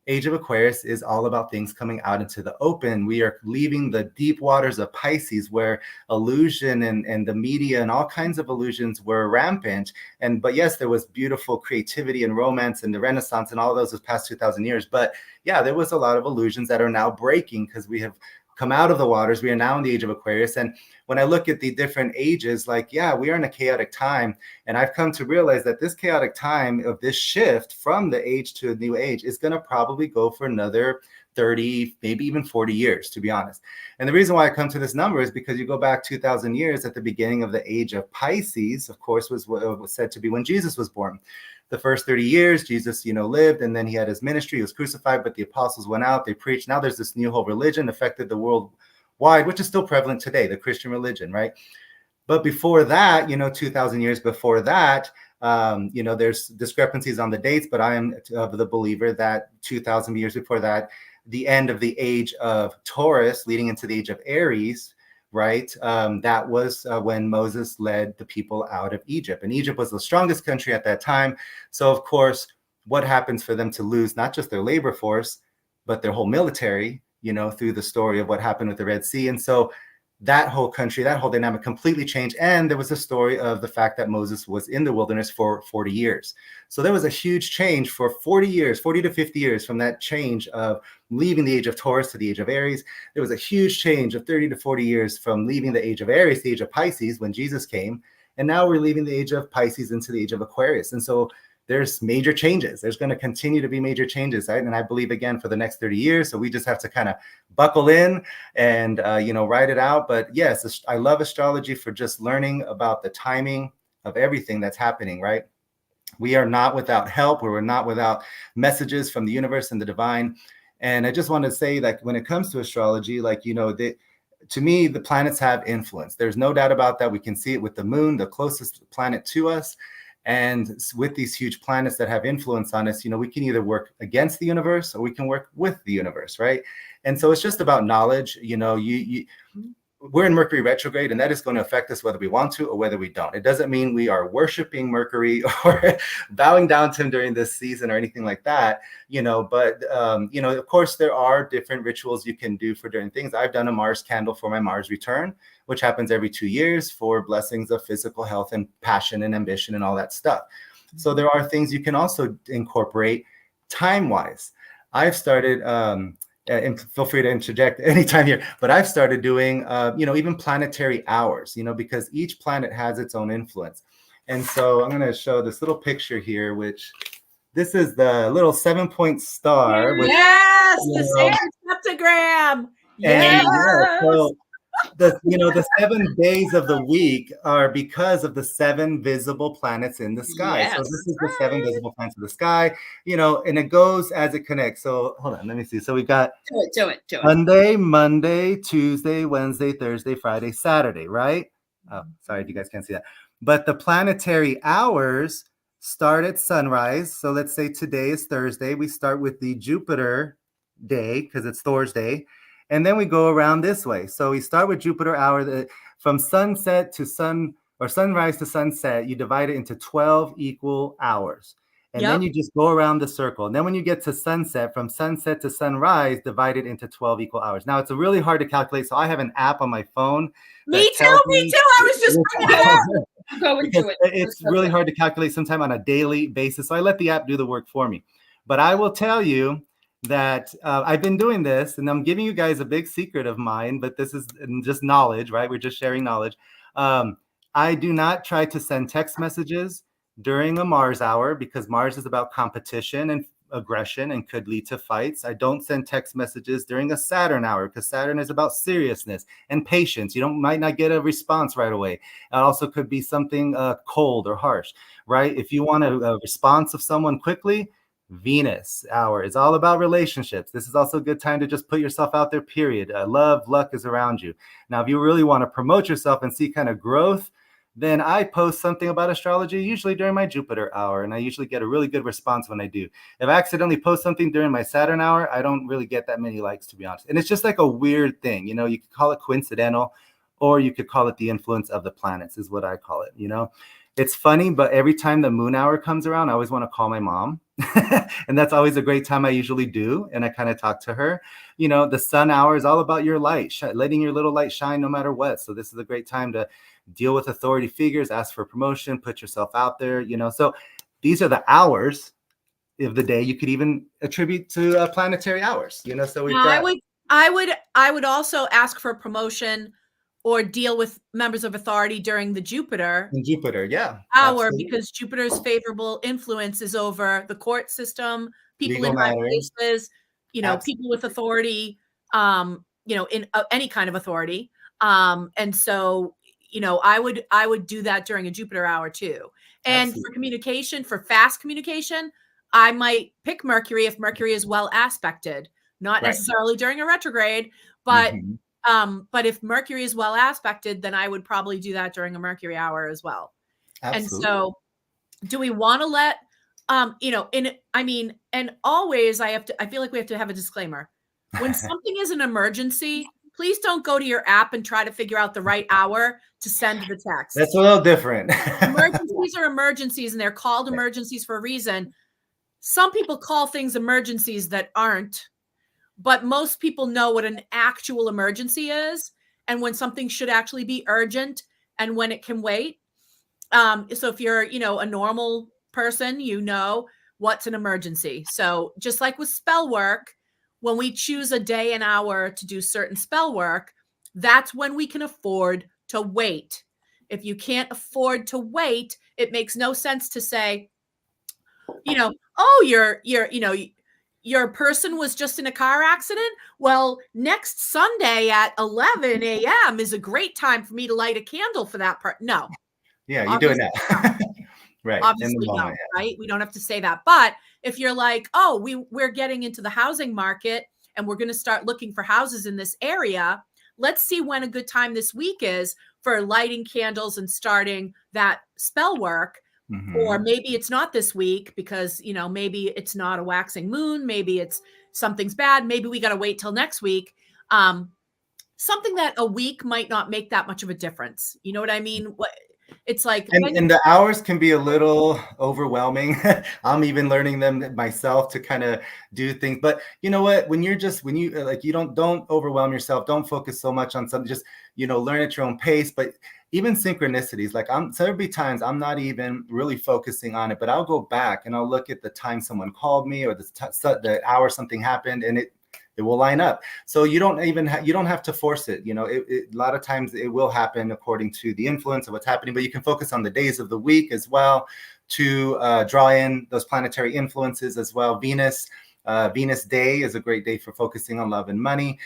C: Age of Aquarius is all about things coming out into the open. We are leaving the deep waters of Pisces, where illusion and the media and all kinds of illusions were rampant. But yes, there was beautiful creativity and romance and the Renaissance and all of those past 2,000 years. But yeah, there was a lot of illusions that are now breaking because we have come out of the waters. We are now in the age of Aquarius. And when I look at the different ages, like, yeah, we are in a chaotic time. And I've come to realize that this chaotic time of this shift from the age to a new age is going to probably go for another 30, maybe even 40 years, to be honest. And the reason why I come to this number is because you go back 2,000 years at the beginning of the age of Pisces, of course, was what was said to be when Jesus was born. The first 30 years, Jesus, lived, and then he had his ministry. He was crucified, but the apostles went out, they preached. Now there's this new whole religion affected the world wide, which is still prevalent today, the Christian religion, right? But before that, 2,000 years before that, there's discrepancies on the dates, but I am of the believer that 2,000 years before that, the end of the age of Taurus leading into the age of Aries, right? That was when Moses led the people out of Egypt. And Egypt was the strongest country at that time. So, of course, what happens for them to lose not just their labor force, but their whole military, through the story of what happened with the Red Sea. And so that whole country, that whole dynamic completely changed. And there was a story of the fact that Moses was in the wilderness for 40 years. So there was a huge change for 40 years, 40 to 50 years from that change of leaving the age of Taurus to the age of Aries. There was a huge change of 30 to 40 years from leaving the age of Aries to the age of Pisces when Jesus came. And now we're leaving the age of Pisces into the age of Aquarius. And so there's major changes. There's going to continue to be major changes, right? And I believe, again, for the next 30 years. So we just have to kind of buckle in and, ride it out. But yes, I love astrology for just learning about the timing of everything that's happening, right? We are not without help. We're not without messages from the universe and the divine. And I just want to say that when it comes to astrology, to me, the planets have influence. There's no doubt about that. We can see it with the moon, the closest planet to us. And with these huge planets that have influence on us, we can either work against the universe or we can work with the universe, right? And so it's just about knowledge. We're in Mercury retrograde, and that is going to affect us whether we want to or whether we don't. It doesn't mean we are worshiping Mercury or bowing down to him during this season or anything like that, but, of course, there are different rituals you can do for different things. I've done a Mars candle for my Mars return, which happens every 2 years for blessings of physical health and passion and ambition and all that stuff. So there are things you can also incorporate time-wise. I've started... and feel free to interject anytime here, but I've started doing, even planetary hours, because each planet has its own influence. And so I'm going to show this little picture here, which this is the little 7-point star.
A: Yes, the sand septagram. Yes.
C: So the 7 days of the week are because of the 7 visible planets in the sky.
B: Yes.
C: So this is the 7 visible planets of the sky, and it goes as it connects. So hold on, let me see. So we got
B: Do it.
C: Sunday, Monday, Tuesday, Wednesday, Thursday, Friday, Saturday, right? Oh, sorry, you guys can't see that. But the planetary hours start at sunrise. So let's say today is Thursday. We start with the Jupiter day because it's Thursday. And then we go around this way. So we start with Jupiter hour from sunset to sunrise to sunset. You divide it into 12 equal hours. And then you just go around the circle. And then when you get to sunset, from sunset to sunrise, divide it into 12 equal hours. Now, it's really hard to calculate. So I have an app on my phone.
A: Me too. I was just bringing it up.
B: Go into it.
C: It's really hard to calculate sometime on a daily basis. So I let the app do the work for me. But I will tell you that I've been doing this, and I'm giving you guys a big secret of mine, but this is just knowledge, right? We're just sharing knowledge. I do not try to send text messages during a Mars hour because Mars is about competition and aggression and could lead to fights. I don't send text messages during a Saturn hour because Saturn is about seriousness and patience. You might not get a response right away. It also could be something cold or harsh, right? If you want a response of someone quickly, Venus hour is all about relationships. This is also a good time to just put yourself out there, period. Love, luck is around you. Now, if you really want to promote yourself and see kind of growth, then I post something about astrology, usually during my Jupiter hour, and I usually get a really good response when I do. If I accidentally post something during my Saturn hour, I don't really get that many likes, to be honest. And it's just like a weird thing, you could call it coincidental, or you could call it the influence of the planets is what I call it, It's funny, but every time the moon hour comes around, I always want to call my mom. And that's always a great time I usually do. And I kind of talk to her. The sun hour is all about your light, letting your little light shine no matter what. So this is a great time to deal with authority figures, ask for promotion, put yourself out there, So these are the hours of the day you could even attribute to planetary hours, So we've got...
A: I would also ask for a promotion or deal with members of authority during the Jupiter
C: In Jupiter, yeah,
A: hour,
C: absolutely.
A: because Jupiter's favorable influence is over the court system, people
C: Legal
A: in high
C: matters,
A: places, people with
C: absolutely.
A: authority, in any kind of authority. And so, I would do that during a Jupiter hour too. And for
C: Absolutely.
A: communication, for fast communication, I might pick Mercury if Mercury is well aspected, not
C: Right.
A: necessarily during a retrograde, but
C: Mhm.
A: but if Mercury is well aspected, then I would probably do that during a Mercury hour as well. And
C: Absolutely.
A: so, do we want to let, and always I feel like we have to have a disclaimer. When something is an emergency, please don't go to your app and try to figure out the right hour to send the
C: That's
A: text.
C: a little different.
A: Emergencies are emergencies, and they're called emergencies for a reason. Some people call things emergencies that aren't, but most people know what an actual emergency is and when something should actually be urgent and when it can wait. So if you're, a normal person, what's an emergency. So just like with spell work, when we choose a day and hour to do certain spell work, that's when we can afford to wait. If you can't afford to wait, it makes no sense to say, oh, your person was just in a car accident. Well, next Sunday at 11 a.m. is a great time for me to light a candle for that part. No,
C: Yeah, you do it
A: obviously not.
C: now. Right, in the
A: Obviously no,
C: moment,
A: right? We don't have to say that. But if you're like, oh, we're getting into the housing market and we're going to start looking for houses in this area, let's see when a good time this week is for lighting candles and starting that spell work.
C: yeah.
A: Or
C: Mhm.
A: maybe it's not this week because, maybe it's not a waxing moon, maybe it's something's bad, maybe we got to wait till next week. Something that a week might not make that much of a difference. You know what I mean? What it's like when
C: And the hours can be a little overwhelming. I'm even learning them myself to kind of do things. But you know what? When you like, you don't overwhelm yourself. Don't focus so much on something. Just learn at your own pace. But even synchronicities, like there'll be times I'm not even really focusing on it, but I'll go back and I'll look at the time someone called me or the hour something happened, and it will line up. So you don't even you don't have to force it. A lot of times it will happen according to the influence of what's happening, but you can focus on the days of the week as well to draw in those planetary influences as well. Venus Day is a great day for focusing on love and money.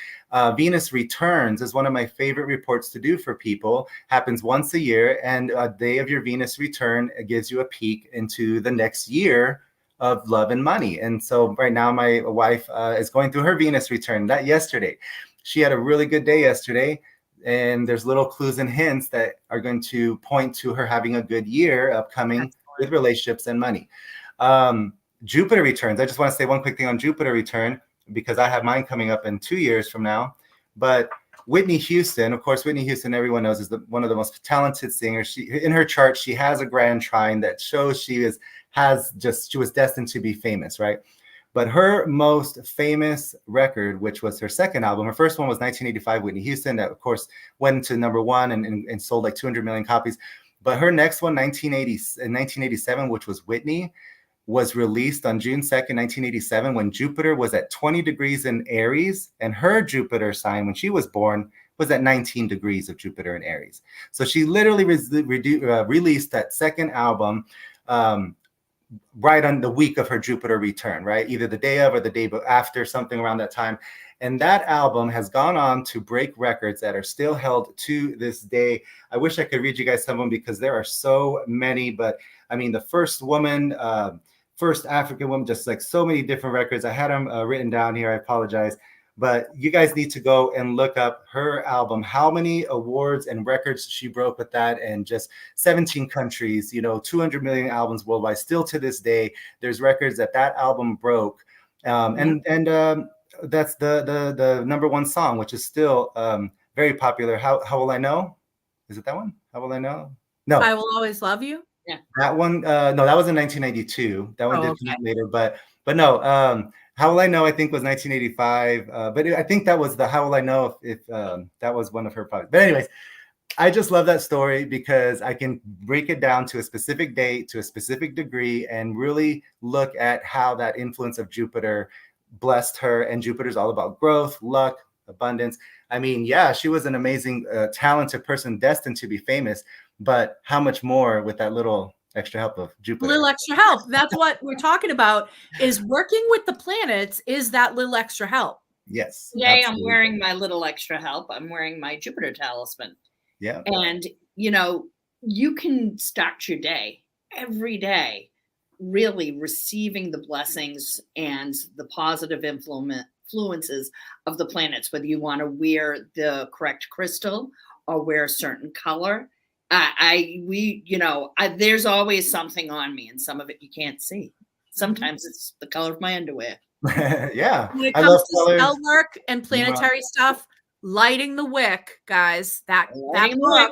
C: Venus returns is one of my favorite reports to do for people. Happens once a year, and a day of your Venus return gives you a peek into the next year of love and money. And so right now my wife is going through her Venus return, that yesterday. She had a really good day yesterday, and there's little clues and hints that are going to point to her having a good year upcoming with relationships and money. Jupiter returns. I just want to say one quick thing on Jupiter return, because I have mine coming up in 2 years from now. But Whitney Houston, of course, Whitney Houston, everyone knows, is one of the most talented singers. In her chart, she has a grand trine that shows she was destined to be famous, right? But her most famous record, which was her second album, her first one was 1985, Whitney Houston, that of course went to number one and sold like 200 million copies. But her next one, 1987, which was Whitney, was released on June 2nd, 1987, when Jupiter was at 20 degrees in Aries, and her Jupiter sign when she was born was at 19 degrees of Jupiter in Aries. So she literally released that second album right on the week of her Jupiter return, right? Either the day of or the day after, something around that time. And that album has gone on to break records that are still held to this day. I wish I could read you guys some of them because there are so many, but I mean, the first woman, first African woman, just like so many different records. I had them written down here. I apologize. But you guys need to go and look up her album, how many awards and records she broke with that, and just 17 countries, 200 million albums worldwide. Still to this day, there's records that album broke. And that's the number one song, which is still very popular. How Will I Know? Is it that one? How Will I Know? No.
A: I Will Always Love You.
B: Yeah.
C: That one, no, that was in 1992. That one did come out later, but no, How Will I Know, I think, was 1985. But I think that was the How Will I Know if that was one of her projects. But anyways, I just love that story because I can break it down to a specific date, to a specific degree, and really look at how that influence of Jupiter blessed her. And Jupiter's all about growth, luck, abundance. I mean, yeah, she was an amazing, talented person destined to be famous, but how much more with that little extra help of
A: A
C: Jupiter?
A: little extra help. That's what we're talking about, is working with the planets is that little extra help.
C: Yes.
B: Today I'm
C: absolutely.
B: wearing my little extra help. I'm wearing my Jupiter talisman.
C: Yeah.
B: And, you know, you can start your day every day really receiving the blessings and the positive influences of the planets, whether you want to wear the correct crystal or wear a certain color. There's always something on me, and some of it you can't see. Sometimes it's the color of my underwear.
C: Yeah.
A: When it
C: I
A: comes
C: love
A: to spell
C: colors.
A: work and planetary stuff, lighting the wick, guys, that
B: Lighting the
A: book,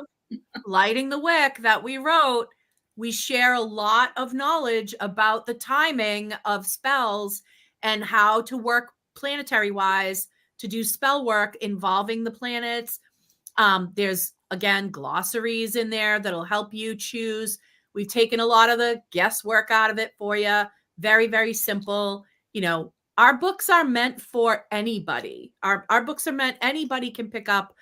A: Lighting the Wick, that we wrote, we share a lot of knowledge about the timing of spells and how to work planetary wise to do spell work involving the planets. There's, again, glossaries in there that'll help you choose. We've taken a lot of the guesswork out of it for you. Very, very simple. You know, our books are meant for anybody. Our books are meant, anybody can pick up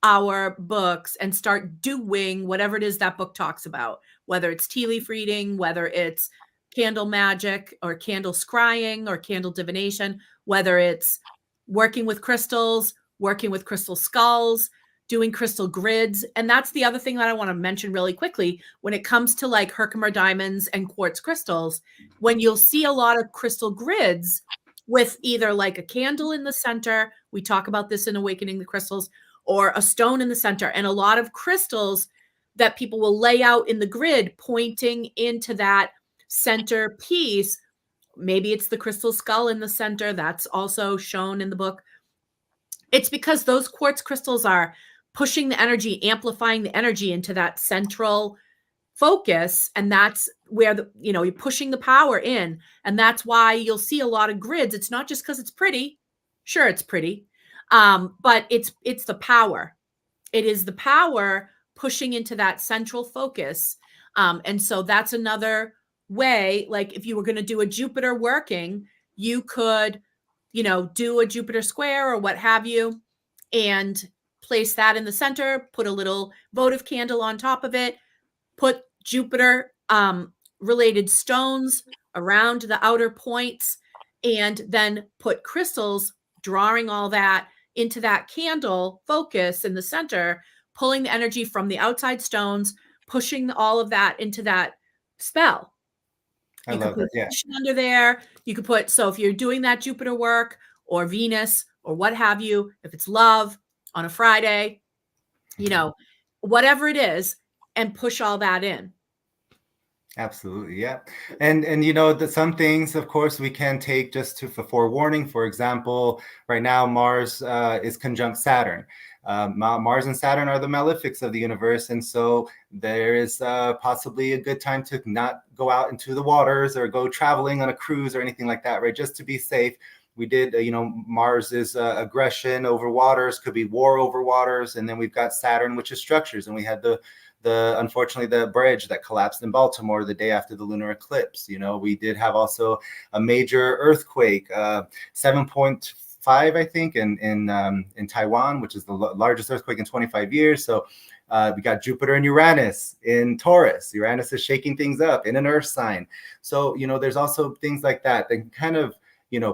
A: our books and start doing whatever it is that book talks about, whether it's tea leaf reading, whether it's candle magic or candle scrying or candle divination, whether it's working with crystals, working with crystal skulls, doing crystal grids. And that's the other thing that I want to mention really quickly when it comes to like Herkimer diamonds and quartz crystals. When you'll see a lot of crystal grids with either like a candle in the center, we talk about this in Awakening the Crystals, or a stone in the center, and a lot of crystals that people will lay out in the grid pointing into that center piece. Maybe it's the crystal skull in the center. That's also shown in the book. It's because those quartz crystals are pushing the energy, amplifying the energy into that central focus. And that's where you're pushing the power in. And that's why you'll see a lot of grids. It's not just because it's pretty. Sure, it's pretty. But it's the power. It is the power pushing into that central focus. And so that's another way, like if you were going to do a Jupiter working, you could, do a Jupiter square or what have you, and place that in the center, put a little votive candle on top of it, put Jupiter related stones around the outer points, and then put crystals, drawing all that into that candle focus in the center, pulling the energy from the outside stones, pushing all of that into that spell.
C: I
A: You could
C: love
A: put
C: that. Yeah.
A: Vision under there. You could put, so if you're doing that Jupiter work or Venus or what have you, if it's love on a Friday, whatever it is, and push all that in.
C: Absolutely, yeah. And that some things, of course, we can take just for forewarning. For example, right now Mars is conjunct Saturn. Mars and Saturn are the malefics of the universe, and so there is possibly a good time to not go out into the waters or go traveling on a cruise or anything like that, right? Just to be safe. We did, Mars is aggression over waters, could be war over waters, and then we've got Saturn, which is structures, and we had unfortunately the bridge that collapsed in Baltimore the day after the lunar eclipse. We did have also a major earthquake, 7.5, I think, in Taiwan, which is the largest earthquake in 25 years. So we got Jupiter and Uranus in Taurus. Uranus is shaking things up in an earth sign. So, there's also things like that that kind of,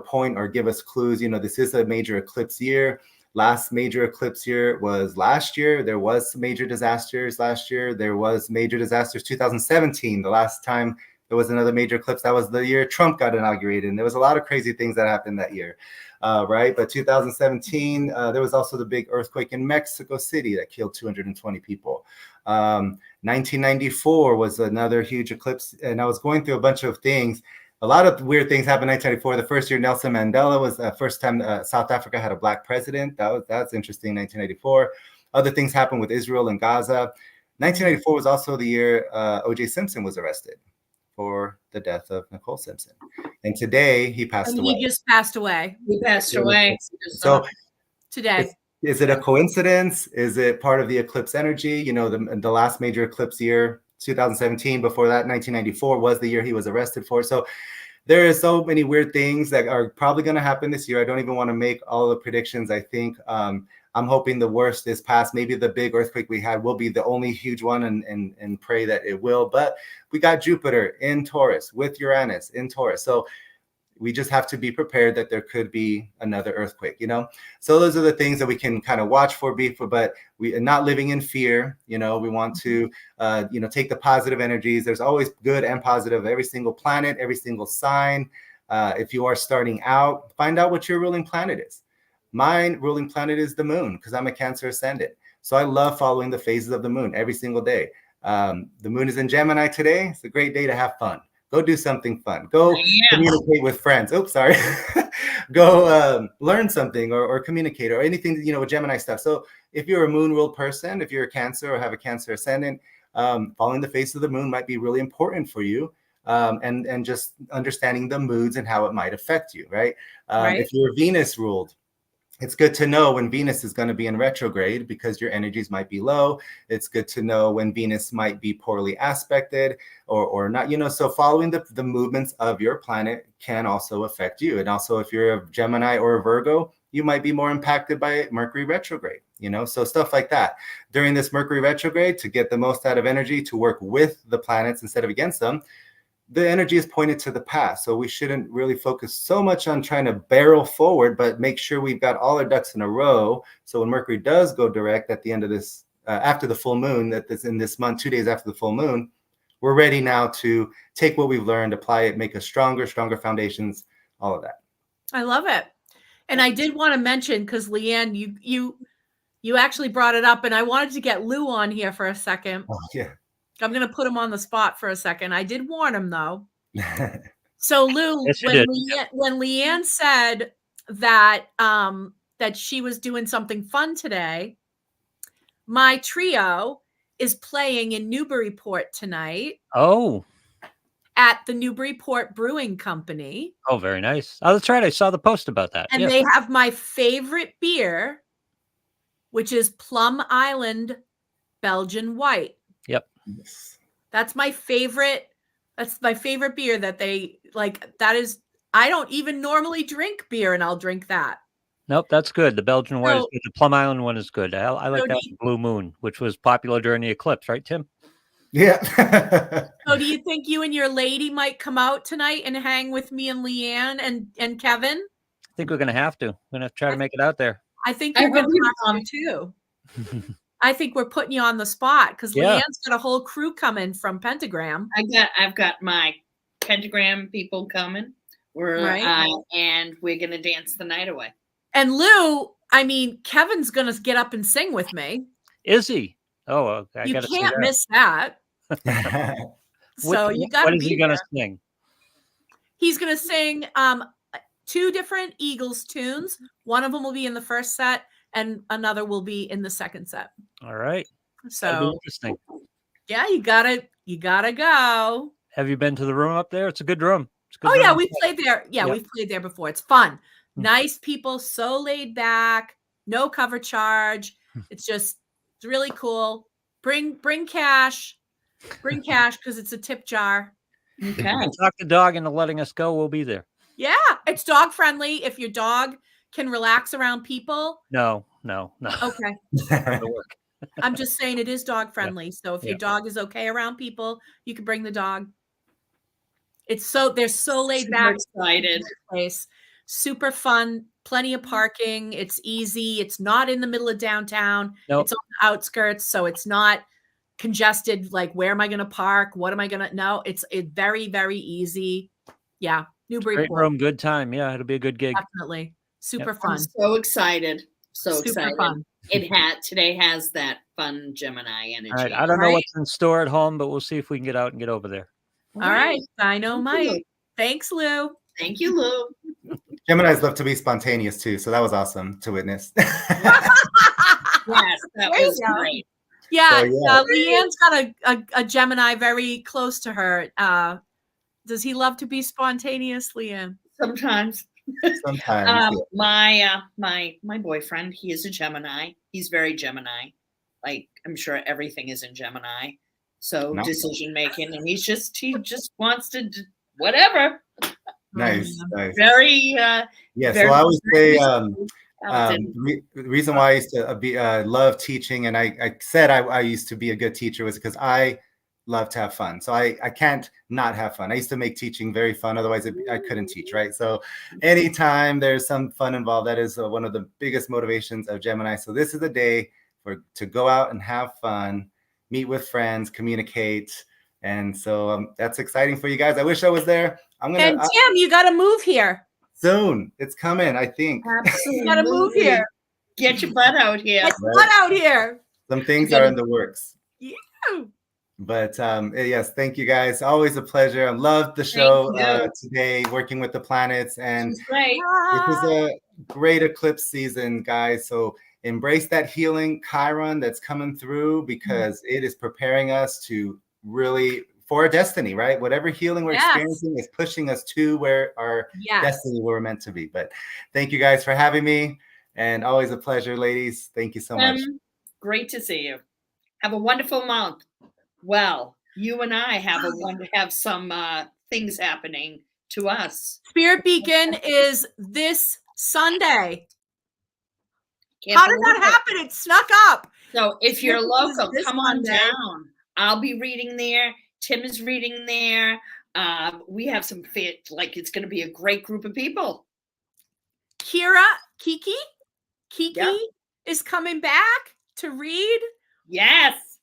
C: point or give us clues. This is a major eclipse year. Last major eclipse year was last year. There was major disasters last year. There was major disasters 2017. The last time there was another major eclipse, that was the year Trump got inaugurated. And there was a lot of crazy things that happened that year, right? But 2017, there was also the big earthquake in Mexico City that killed 220 people. 1994 was another huge eclipse. And I was going through a bunch of things. A lot of weird things happened in 1994. The first year Nelson Mandela was the first time South Africa had a black president. That's interesting, 1994. Other things happened with Israel and Gaza. 1994 was also the year O.J. Simpson was arrested for the death of Nicole Simpson. And today he passed away.
A: He just passed away.
B: He passed away.
C: So
A: today.
C: Is it a coincidence? Is it part of the eclipse energy? The last major eclipse year, 2017, before that, 1994 was the year he was arrested for. So there are so many weird things that are probably going to happen this year. I don't even want to make all the predictions. I think I'm hoping the worst is past. Maybe the big earthquake we had will be the only huge one, and pray that it will. But we got Jupiter in Taurus with Uranus in Taurus. So we just have to be prepared that there could be another earthquake, So those are the things that we can kind of watch for, but we are not living in fear. We want to, take the positive energies. There's always good and positive, every single planet, every single sign. If you are starting out, find out what your ruling planet is. My ruling planet is the moon because I'm a Cancer ascendant. So I love following the phases of the moon every single day. The moon is in Gemini today. It's a great day to have fun. Go do something fun. Go communicate with friends. Oops, sorry. Go learn something or communicate or anything, with Gemini stuff. So if you're a moon ruled person, if you're a Cancer or have a Cancer ascendant, following the face of the moon might be really important for you. And just understanding the moods and how it might affect you, right? If you're Venus ruled, it's good to know when Venus is going to be in retrograde because your energies might be low. It's good to know when Venus might be poorly aspected or not, so following the movements of your planet can also affect you. And also if you're a Gemini or a Virgo, you might be more impacted by Mercury retrograde, so stuff like that. During this Mercury retrograde, to get the most out of energy, to work with the planets instead of against them, the energy is pointed to the past. So we shouldn't really focus so much on trying to barrel forward, but make sure we've got all our ducks in a row. So when Mercury does go direct at the end of this, after the full moon, that is in this month, 2 days after the full moon, we're ready now to take what we've learned, apply it, make us stronger foundations, all of that.
A: I love it. And I did want to mention, because Leanne, you actually brought it up, and I wanted to get Lou on here for a second.
C: Oh, yeah.
A: I'm going to put him on the spot for a second. I did warn him, though. So, Lou,
D: Yes,
A: when Leanne said that that she was doing something fun today, my trio is playing in Newburyport tonight.
D: Oh.
A: At the Newburyport Brewing Company.
D: Oh, very nice. Oh, that's right. I saw the post about that.
A: And they have my favorite beer, which is Plum Island Belgian White.
D: Yep.
A: That's my favorite. That's my favorite beer that they like. That is, I don't even normally drink beer, and I'll drink that.
D: Nope, that's good. The Belgian White is good. The Plum Island one is good. I like that Blue Moon, which was popular during the eclipse, right, Tim?
C: Yeah.
A: So do you think you and your lady might come out tonight and hang with me and Leanne and Kevin?
D: I think we're going to have to. We're going to have to try to make it out there.
A: I think you're going to have to too. I think we're putting you on the spot because Leanne's got a whole crew coming from Pentagram.
B: I've got my Pentagram people coming. And we're going to dance the night away.
A: And Lou, I mean, Kevin's going to get up and sing with me.
D: Is he? Oh, I
A: you can't miss that. So you got to be.
D: What is he going to sing?
A: He's going to sing 2 different Eagles tunes. One of them will be in the first set, and another will be in the second set.
D: All right.
A: So
D: that'll be interesting.
A: Yeah, you gotta go.
D: Have you been to the room up there? It's a good room. It's a good
A: room.
D: Yeah,
A: we played there. Yeah, we've played there before. It's fun. Mm-hmm. Nice people, so laid back, no cover charge. It's really cool. Bring cash. Bring cash because it's a tip jar.
B: Okay.
D: Talk the dog into letting us go. We'll be there.
A: Yeah, it's dog friendly. If your dog can relax around people.
D: No.
A: Okay. I'm just saying it is dog friendly. So if your dog is okay around people, you can bring the dog. They're so laid back.
B: Excited.
A: Place. Super fun. Plenty of parking. It's easy. It's not in the middle of downtown.
D: Nope.
A: It's on the outskirts. So it's not congested. Like, where am I going to park? What am I going to? No, it's very, very easy. Yeah. Newburyport.
D: Great room. Good time. Yeah. It'll be a good gig.
A: Definitely. Super fun.
B: I'm so excited. Super excited.
A: Fun.
B: Today has that fun Gemini energy.
D: All right. I don't know what's in store at home, but we'll see if we can get out and get over there.
A: All right. Dynamite. Thanks, Lou.
B: Thank you, Lou.
C: Geminis love to be spontaneous too, so that was awesome to witness.
B: Yes, that was great.
A: Yeah, Leanne's got a Gemini very close to her. Does he love to be spontaneous, Leanne?
B: Sometimes.
C: Sometimes.
B: My boyfriend, he is a Gemini. He's very Gemini. Like, I'm sure everything is in Gemini. So decision making, and he just wants to whatever.
C: Nice, nice.
B: Very,
C: Yes.
B: very
C: Well, I always say
B: talented.
C: the reason why I used to be love teaching, and I said I used to be a good teacher, was because I love to have fun. So I can't not have fun. I used to make teaching very fun. Otherwise, I couldn't teach, right? So anytime there's some fun involved, that is one of the biggest motivations of Gemini. So this is a day to go out and have fun, meet with friends, communicate. And so that's exciting for you guys. I wish I was there.
A: And Tim, you got to move here.
C: Soon. It's coming, I think.
B: Absolutely.
A: You got to move here.
B: Get your butt out here.
A: Get your butt out here.
C: Some things are in the works.
A: Yeah.
C: But yes, thank you guys. Always a pleasure. I loved the show today, working with the planets. And
B: It's great.
C: this is a great eclipse season, guys. So embrace that healing Chiron that's coming through, because it is preparing us to really for our destiny, right? Whatever healing we're experiencing is pushing us to where our destiny where we're meant to be. But thank you guys for having me, and always a pleasure, ladies. Thank you so much.
B: Great to see you. Have a wonderful month. Well, you and I have some things happening to us.
A: Spirit Beacon is this Sunday. How did that happen? It snuck up.
B: So if you're local,
A: this
B: come on
A: Monday.
B: down. I'll be reading there. Tim is reading there. We have some it's going to be a great group of people.
A: Kiki
B: Yep.
A: is coming back to read.
B: Yes.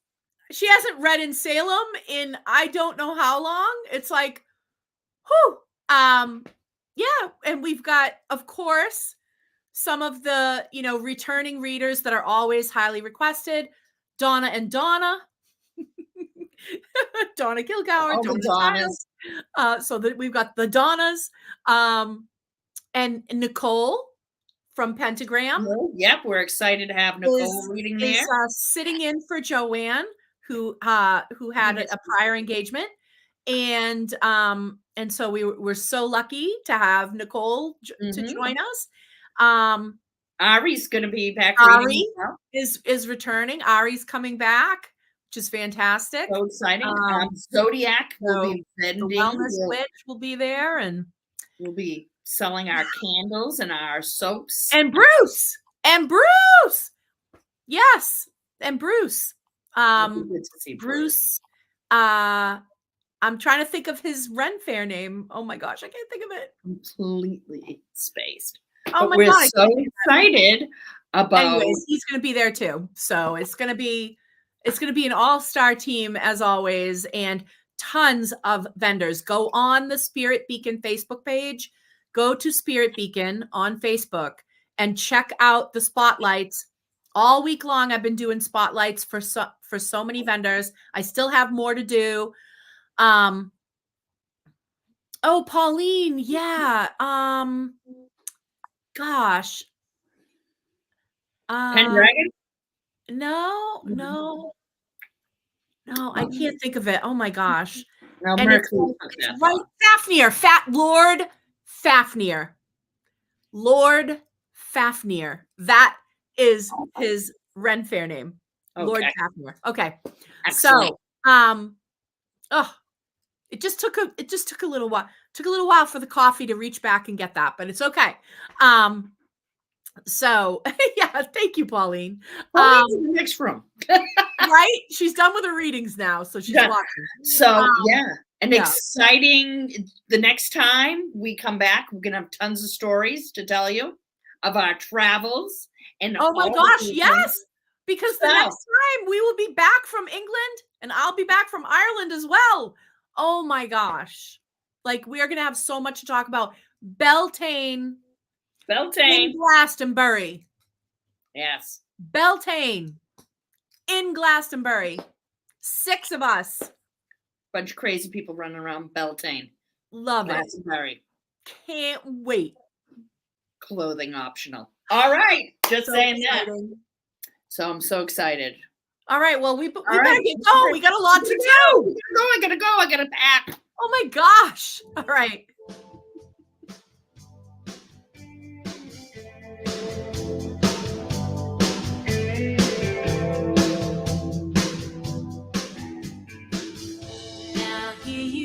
A: She hasn't read in Salem in I don't know how long. It's like, whew. Yeah, and we've got, of course, some of the returning readers that are always highly requested. Donna and Donna. Donna Kilgour,
B: All the Donnas.
A: So that we've got the Donnas, and Nicole from Pentagram.
B: Yep, we're excited to have Nicole reading there.
A: Is sitting in for Joanne, who had a prior engagement, and so we're so lucky to have Nicole to join us.
B: Ari's going to be back.
A: Ari is returning. Ari's coming back, which is fantastic.
B: So exciting. Zodiac will be vending.
A: The Wellness Witch will be there, and
B: we'll be selling our candles and our soaps.
A: And Bruce. Yes. And Bruce.
B: Good to see
A: Bruce. I'm trying to think of his Ren Fair name. Oh my gosh, I can't think of it.
B: Completely spaced.
A: Oh my
B: we're
A: God.
B: So excited about.
A: Anyways, he's going to be there too. So it's going to be an all-star team as always, and tons of vendors. Go on the Spirit Beacon Facebook page. Go to Spirit Beacon on Facebook and check out the spotlights. All week long, I've been doing spotlights for so many vendors. I still have more to do. Oh, Pauline, yeah. Gosh.
B: Pendragon?
A: No, I can't think of it. Oh my gosh.
B: No,
A: And it's right, Fafnir, Lord Fafnir. Lord Fafnir. That is his Ren Fair name.
B: Okay.
A: Lord Fafnir. Okay.
B: Excellent.
A: So, it just took a little while. Took a little while for the coffee to reach back and get that, but it's okay. So yeah, thank you, Pauline.
B: Pauline's in the next room.
A: Right? She's done with her readings now, so she's watching.
B: So exciting. The next time we come back, we're gonna have tons of stories to tell you of our travels. And
A: oh my gosh, yes. Because the next time we will be back from England, and I'll be back from Ireland as well. Oh my gosh. Like, we are going to have so much to talk about. Beltane. In Glastonbury.
B: Yes.
A: Beltane in Glastonbury. 6 of us.
B: Bunch of crazy people running around Beltane.
A: Love
B: Glastonbury.
A: it. Can't wait.
B: Clothing optional. All right. Just saying that. So I'm so excited.
A: All right. Well, we better get going. We got a lot to do.
B: I gotta go. I gotta pack.
A: Oh my gosh. All right. Now here you